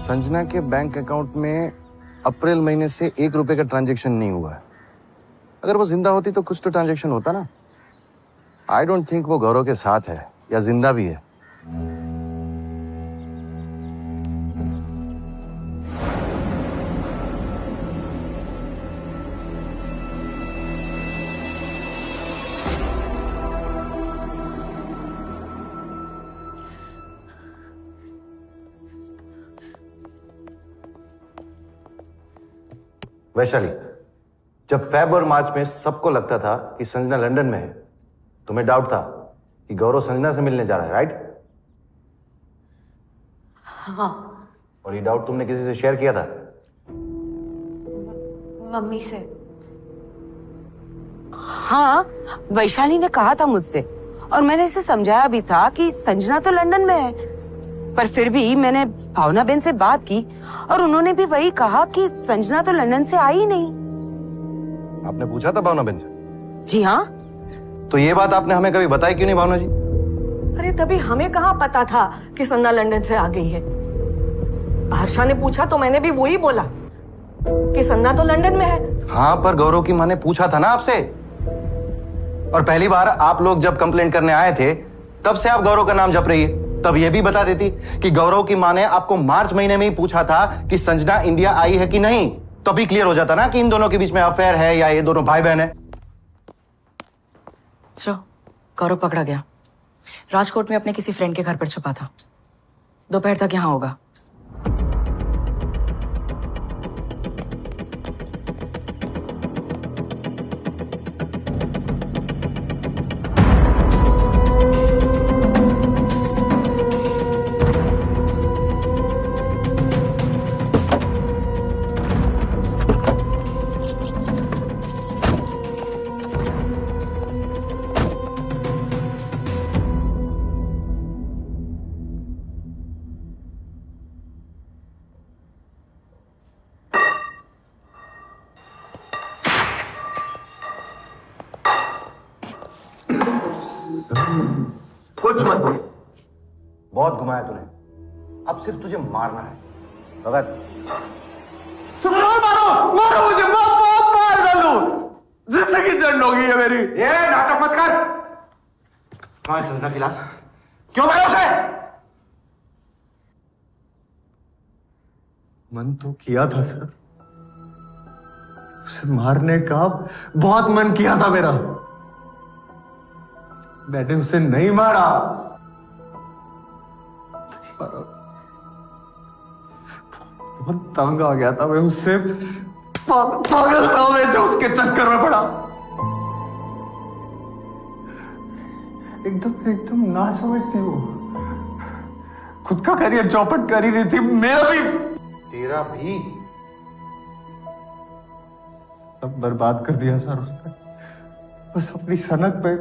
संजना के बैंक अकाउंट में अप्रैल महीने से 1 रुपए का ट्रांजेक्शन नहीं हुआ है। अगर वो जिंदा होती तो कुछ तो ट्रांजेक्शन होता ना। आई डोंट थिंक वो गौरव के साथ है या जिंदा भी है। वैशाली, जब फेब और मार्च में सबको लगता था कि संजना लंदन में है, तुम्हें डाउट था कि गौरव संजना से मिलने जा रहा है, राइट? हाँ। और ये डाउट तुमने किसी से शेयर किया था? मम्मी से। हाँ, वैशाली ने कहा था मुझसे और मैंने इसे समझाया भी था कि संजना तो लंदन में है, पर फिर भी मैंने भावना बहन से बात की और उन्होंने भी वही कहा कि संजना तो लंदन से आई नहीं। आपने पूछा था भावना बहन से? जी हाँ। तो ये बात आपने हमें कभी बताई क्यों नहीं भावना जी? अरे तभी हमें कहाँ पता था कि संजना लंदन से आ गई है। हर्षा ने पूछा तो मैंने भी वही बोला कि संजना तो लंदन में है। हाँ, पर गौरव की माँ ने पूछा था ना आपसे, और पहली बार आप लोग जब कंप्लेंट करने आए थे तब से आप गौरव का नाम जप रही है। तब ये भी बता देती कि गौरव की माँ ने आपको मार्च महीने में ही पूछा था कि संजना इंडिया आई है कि नहीं, तभी क्लियर हो जाता ना कि इन दोनों के बीच में अफेयर है या ये दोनों भाई बहन है। चलो, गौरव पकड़ा गया। राजकोट में अपने किसी फ्रेंड के घर पर छुपा था। दोपहर तक यहाँ होगा। कुछ मत बोल, बहुत घुमाया तूने, अब सिर्फ तुझे मारना है। भगत, मारो मारो मुझे, बहुत मार डालू, जिंदगी झंड होगी है मेरी। ये नाटक मत कर। कहां है संजना की लाश? क्यों मारा उसे? मन तो किया था सर, उसे मारने का बहुत मन किया था मेरा। मैंने उसे नहीं मारा। बहुत तंग आ गया था मैं उससे, पागल था मैं जो उसके चक्कर में पड़ा। एकदम ना समझ थी वो, खुद का करियर चौपट कर ही रही थी, मेरा भी। तेरा भी? सब बर्बाद कर दिया सर उसने, बस अपनी सनक पे।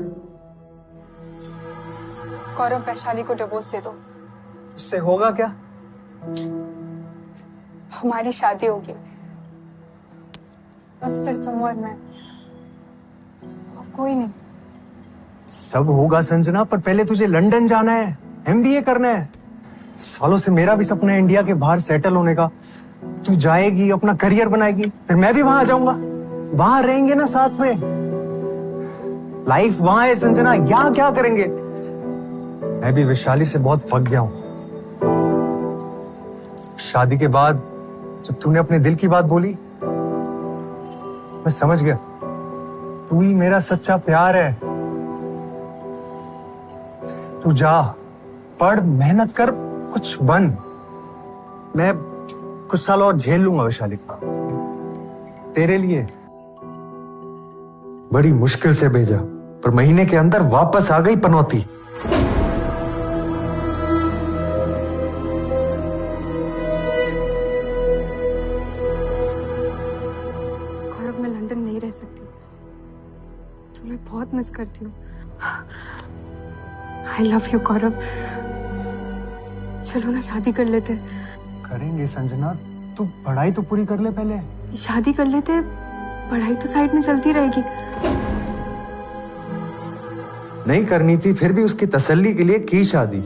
गौरव, वैशाली को डिवोर्स दे दो। उससे होगा क्या? हमारी शादी होगी, बस फिर तुम और मैं, और कोई नहीं। सब होगा संजना, पर पहले तुझे लंदन जाना है, MBA करना है। सालों से मेरा भी सपना है इंडिया के बाहर सेटल होने का। तू जाएगी, अपना करियर बनाएगी, फिर मैं भी वहां जाऊंगा, वहां रहेंगे ना साथ में। लाइफ वहां है संजना, यहां क्या करेंगे? मैं भी वैशाली से बहुत पक गया हूं। शादी के बाद जब तूने अपने दिल की बात बोली, मैं समझ गया तू ही मेरा सच्चा प्यार है। तू जा, पढ़, मेहनत कर, कुछ बन। मैं कुछ साल और झेल लूंगा वैशाली का। तेरे लिए बड़ी मुश्किल से भेजा, पर महीने के अंदर वापस आ गई पनौती। गौरव, मैं लंदन नहीं रह सकती, तुम्हें बहुत मिस करती हूँ। आई लव यू गौरव। चलो ना शादी कर लेते। करेंगे संजना, तू पढ़ाई तो पूरी कर ले पहले। शादी कर लेते, पढ़ाई तो साइड में चलती रहेगी। नहीं करनी थी, फिर भी उसकी तसल्ली के लिए की शादी,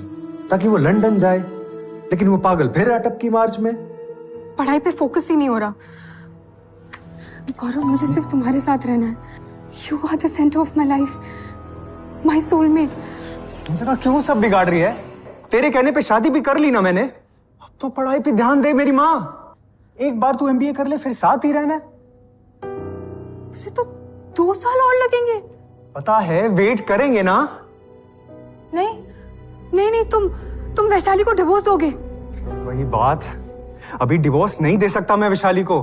ताकि वो लंदन जाए। लेकिन वो पागल फिर अटक की मार्च में। पढ़ाई पे फोकस ही नहीं हो रहा। गौरव, मुझे सिर्फ तुम्हारे साथ रहना है। You are the centre of my life, my soulmate. Sanjana, क्यों सब बिगाड़ रही है? तेरे कहने पे शादी भी कर ली ना मैंने। अब तो पढ़ाई पे ध्यान दे मेरी माँ। एक बार तू MBA कर ले, फिर साथ ही रहना है। उसे तो 2 साल और लगेंगे। पता है, वेट करेंगे ना। नहीं नहीं नहीं, तुम वैशाली को डिवोर्स दोगे। वही बात, अभी डिवोर्स नहीं दे सकता मैं वैशाली को।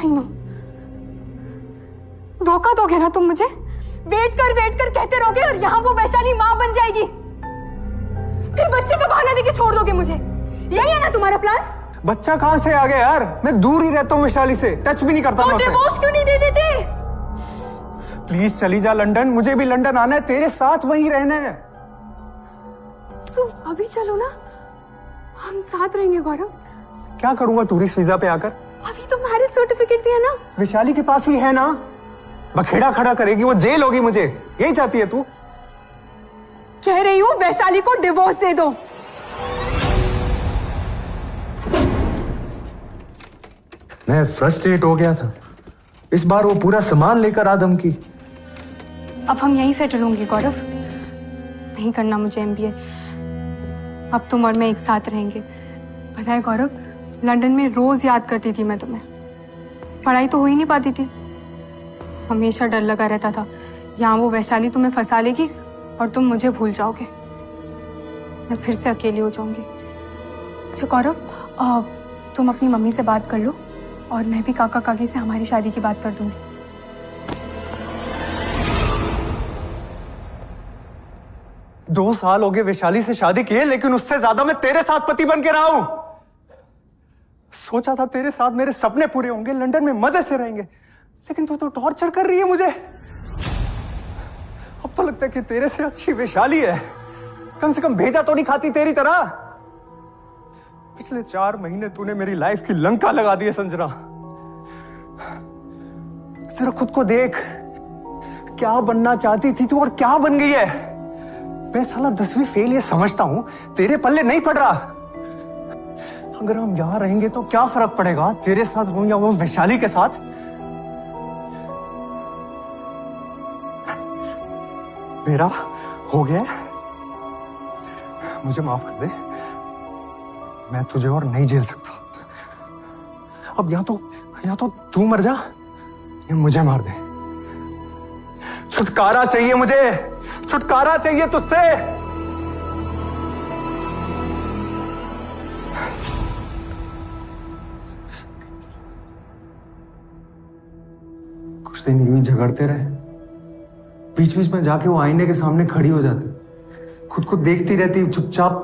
I know. धोखा दोगे ना तुम मुझे? वेट कर कहते रहोगे और यहाँ वो वैशाली माँ बन जाएगी, फिर बच्चे का बहाना देके छोड़ दोगे मुझे। यही है ना तुम्हारा प्लान? बच्चा कहाँ से आ गया यार? मैं दूर ही रहता हूँ वैशाली से, टच भी नहीं करता मैं उसे। डिवोर्स क्यों नहीं दे देते? प्लीज चली जा लंदन, मुझे भी लंदन आना है, तेरे साथ वहीं रहना है। तुम अभी चलो ना, हम साथ रहेंगे गौरव। क्या करूंगा टूरिस्ट वीजा पे आकर? अभी तो मैरिज सर्टिफिकेट भी है ना। वैशाली के पास भी है ना, बखेड़ा खड़ा करेगी, वो जेल होगी मुझे, यही चाहती है तू? कह रही हूँ वैशाली को डिवोर्स दे दो। मैं फ्रस्ट्रेट हो गया था, इस बार वो पूरा सामान लेकर आ धमकी। अब हम यहीं सेटल होंगे गौरव, नहीं करना मुझे MBA। अब तुम और मैं एक साथ रहेंगे। पता है गौरव, लंदन में रोज याद करती थी मैं तुम्हें, पढ़ाई तो हो ही नहीं पाती थी, हमेशा डर लगा रहता था यहाँ वो वैशाली तुम्हें फंसा लेगी और तुम मुझे भूल जाओगे, मैं फिर से अकेली हो जाऊंगी। अच्छा गौरव, तुम अपनी मम्मी से बात कर लो और मैं भी काका काकी से हमारी शादी की बात कर दूंगी। 2 साल हो गए वैशाली से शादी किए, लेकिन उससे ज्यादा मैं तेरे साथ पति बन के रहा हूं। सोचा था तेरे साथ मेरे सपने पूरे होंगे, लंदन में मजे से रहेंगे, लेकिन तू तो टॉर्चर कर रही है मुझे। अब तो लगता है कि तेरे से अच्छी वैशाली है, कम से कम भेजा तो नहीं खाती तेरी तरह। पिछले 4 महीने तूने मेरी लाइफ की लंका लगा दी है संजना। जरा खुद को देख, क्या बनना चाहती थी तू और क्या बन गई है। मैं साला 10वीं फेल ये समझता हूं, तेरे पल्ले नहीं पड़ रहा। अगर हम यहां रहेंगे तो क्या फर्क पड़ेगा, तेरे साथ रहूं या वो वैशाली के साथ। मेरा हो गया, मुझे माफ कर दे, मैं तुझे और नहीं झेल सकता। अब या तो तू मर जा या मुझे मार दे। छुटकारा चाहिए मुझे, छुटकारा चाहिए तुझसे। कुछ दिन यूं ही झगड़ते रहे, बीच बीच में जाके वो आईने के सामने खड़ी हो जाती, खुद को देखती रहती चुपचाप।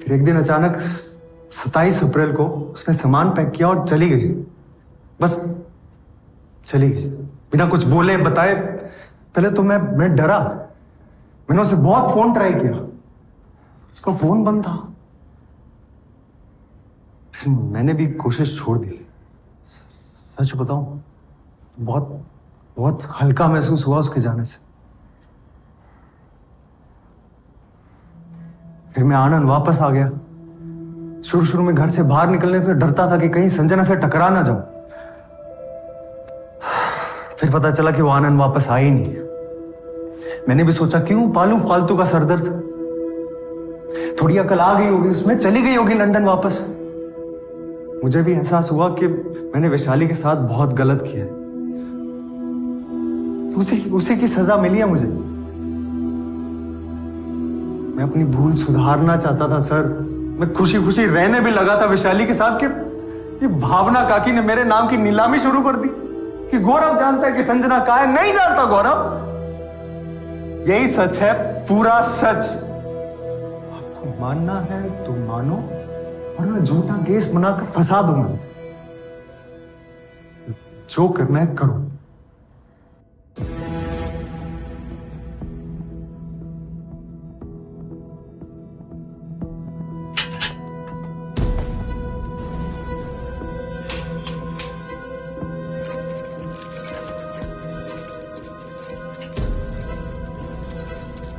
फिर एक दिन अचानक 27 अप्रैल को उसने सामान पैक किया और चली गई, बस चली गई बिना कुछ बोले बताए। पहले तो मैं डरा, मैंने उसे बहुत फोन ट्राई किया, उसका फोन बंद था। फिर मैंने भी कोशिश छोड़ दी। सच बताऊं, बहुत बहुत हल्का महसूस हुआ उसके जाने से। फिर मैं आनंद वापस आ गया। शुरू में घर से बाहर निकलने पर डरता था कि कहीं संजना से टकरा ना जाऊं। फिर पता चला कि वो आनंद वापस आ ही नहीं। मैंने भी सोचा क्यों पालूं फालतू का सरदर्द। थोड़ी अकल आ गई होगी उसमें, चली गई होगी लंदन वापस। मुझे भी एहसास हुआ कि मैंने वैशाली के साथ बहुत गलत किया। उसी की सजा मिली है मुझे। मैं अपनी भूल सुधारना चाहता था सर। मैं खुशी खुशी रहने भी लगा था वैशाली के साथ कि ये भावना काकी ने मेरे नाम की नीलामी शुरू कर दी कि गौरव जानता है कि संजना कहाँ है। नहीं जानता गौरव, यही सच है, पूरा सच। आपको मानना है तो मानो, वरना झूठा केस बनाकर फंसा दूंगा। जो करना है करो।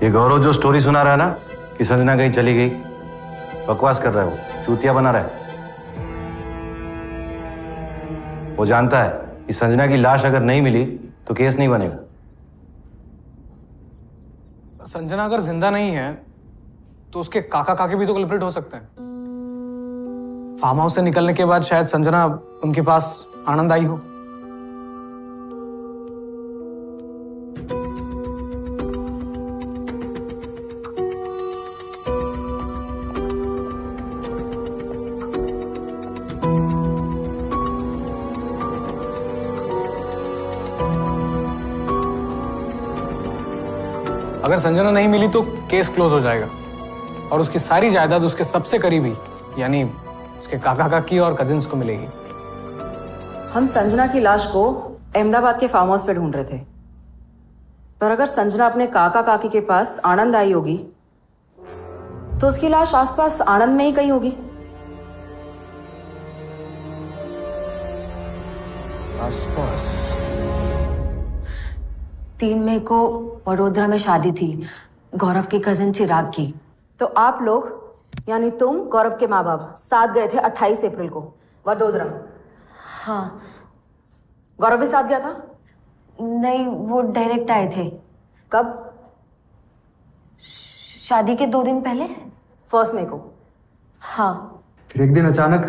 ये गौरव जो स्टोरी सुना रहा है ना कि संजना कहीं चली गई, बकवास कर रहा है, वो चूतिया बना रहा है। वो जानता है कि संजना की लाश अगर नहीं मिली तो केस नहीं बनेगा। संजना अगर जिंदा नहीं है तो उसके काका काकी भी तो कल्प्रिट हो सकते हैं। फार्म हाउस से निकलने के बाद शायद संजना उनके पास आनंद आई हो। अगर संजना नहीं मिली तो केस क्लोज हो जाएगा और उसकी सारी जायदाद उसके सबसे करीबी यानी उसके काका काकी और कजिन्स को मिलेगी। हम संजना की लाश को अहमदाबाद के फार्म हाउस पे ढूंढ रहे थे, पर अगर संजना अपने काका काकी के पास आनंद आई होगी तो उसकी लाश आसपास आनंद में ही कहीं होगी। आसपास 3 मई को वडोदरा में शादी थी गौरव की कजिन चिराग की। तो आप लोग यानी तुम गौरव के माँ बाप साथ गए थे 28 अप्रैल को वडोदरा? हाँ। गौरव भी साथ गया था? नहीं, वो डायरेक्ट आए थे। कब? शादी के 2 दिन पहले, 1 मई को। हाँ। फिर एक दिन अचानक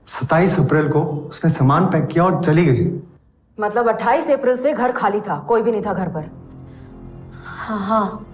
27 अप्रैल को उसने सामान पैक किया और चली गई। मतलब 28 अप्रैल से घर खाली था, कोई भी नहीं था घर पर? हाँ हाँ।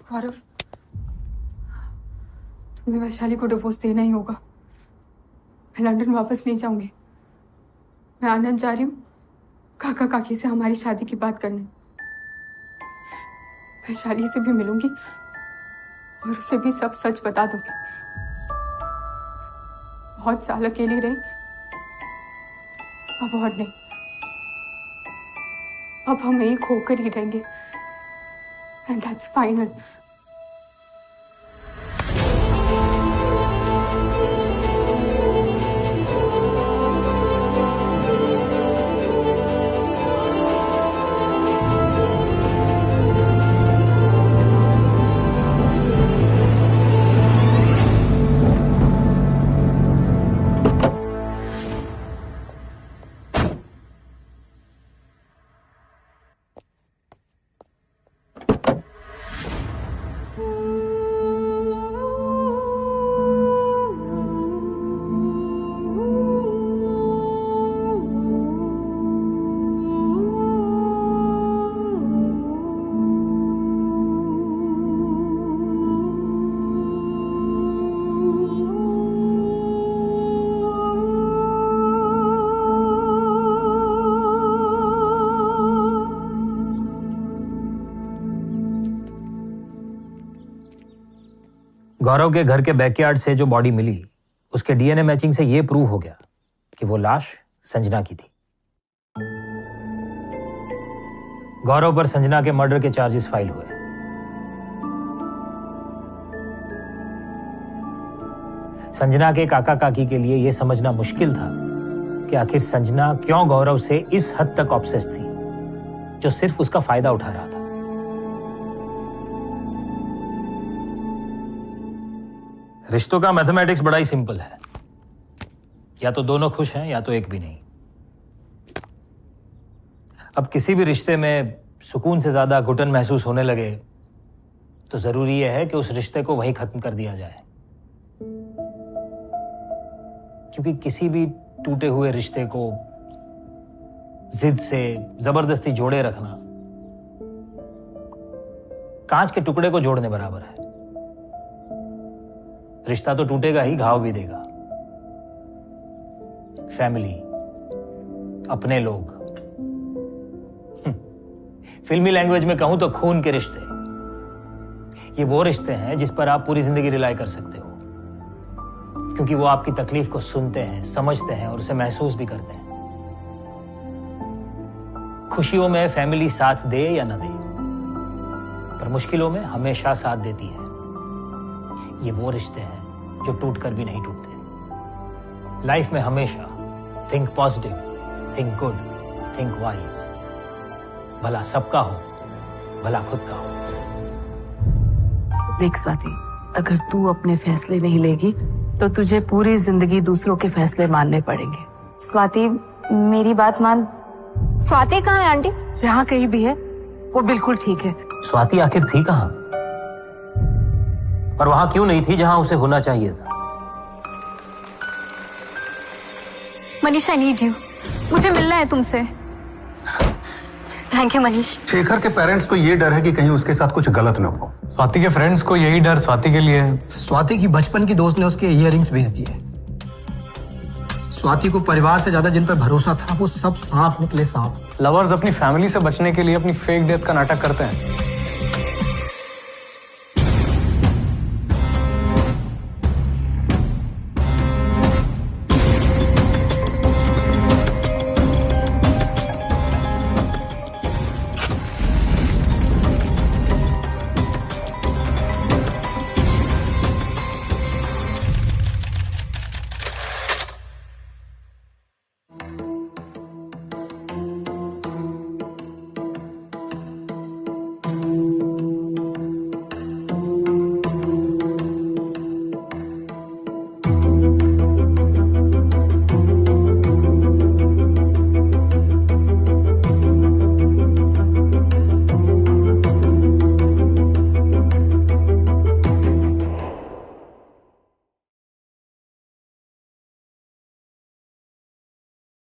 गौरव, तुम्हें वैशाली को डिवोर्स देना ही होगा। मैं लंदन वापस नहीं जाऊंगी। मैं आनंद जा रही हूँ काका काकी से हमारी शादी की बात करने। वैशाली से भी मिलूंगी और उसे भी सब सच बता दूंगी। बहुत साल अकेली रही, अब और नहीं। अब हम एक होकर ही रहेंगे, and that's final. गौरव के घर के बैकयार्ड से जो बॉडी मिली उसके डीएनए मैचिंग से यह प्रूव हो गया कि वो लाश संजना की थी। गौरव पर संजना के मर्डर के चार्जेस फाइल हुए। संजना के काका काकी के लिए यह समझना मुश्किल था कि आखिर संजना क्यों गौरव से इस हद तक ऑब्सेस्ड थी जो सिर्फ उसका फायदा उठा रहा था। रिश्तों का मैथमेटिक्स बड़ा ही सिंपल है, या तो दोनों खुश हैं या तो एक भी नहीं। अब किसी भी रिश्ते में सुकून से ज्यादा घुटन महसूस होने लगे तो जरूरी यह है कि उस रिश्ते को वहीं खत्म कर दिया जाए, क्योंकि किसी भी टूटे हुए रिश्ते को जिद से जबरदस्ती जोड़े रखना कांच के टुकड़े को जोड़ने बराबर है। रिश्ता तो टूटेगा ही, घाव भी देगा। फैमिली, अपने लोग, फिल्मी लैंग्वेज में कहूं तो खून के रिश्ते। ये वो रिश्ते हैं जिस पर आप पूरी जिंदगी रिलाई कर सकते हो, क्योंकि वो आपकी तकलीफ को सुनते हैं, समझते हैं और उसे महसूस भी करते हैं। खुशियों में फैमिली साथ दे या न दे, पर मुश्किलों में हमेशा साथ देती है। ये वो रिश्ते हैं जो टूट कर भी नहीं टूटते। लाइफ में हमेशा think positive, think good, think wise. भला सबका हो, भला खुद का हो। देख स्वाति, अगर तू अपने फैसले नहीं लेगी तो तुझे पूरी जिंदगी दूसरों के फैसले मानने पड़ेंगे। स्वाति, मेरी बात मान। स्वाति कहाँ है आंटी? जहाँ कहीं भी है वो बिल्कुल ठीक है। स्वाति आखिर थी कहां? और वहां क्यों नहीं थी जहां उसे होना चाहिए था? Manish, I need you. मुझे मिलना है तुमसे। Thank you Manish. शेखर के पेरेंट्स को ये डर है कि कहीं उसके साथ कुछ गलत न हो। स्वाति के फ्रेंड्स को यही डर स्वाति के लिए है। स्वाति की बचपन की दोस्त ने उसके इयररिंग्स भेज दिए। स्वाति को परिवार से ज्यादा जिन पर भरोसा था वो सब सांप निकले सांप। लवर्स अपनी फैमिली से बचने के लिए अपनी फेक डेथ का नाटक करते हैं।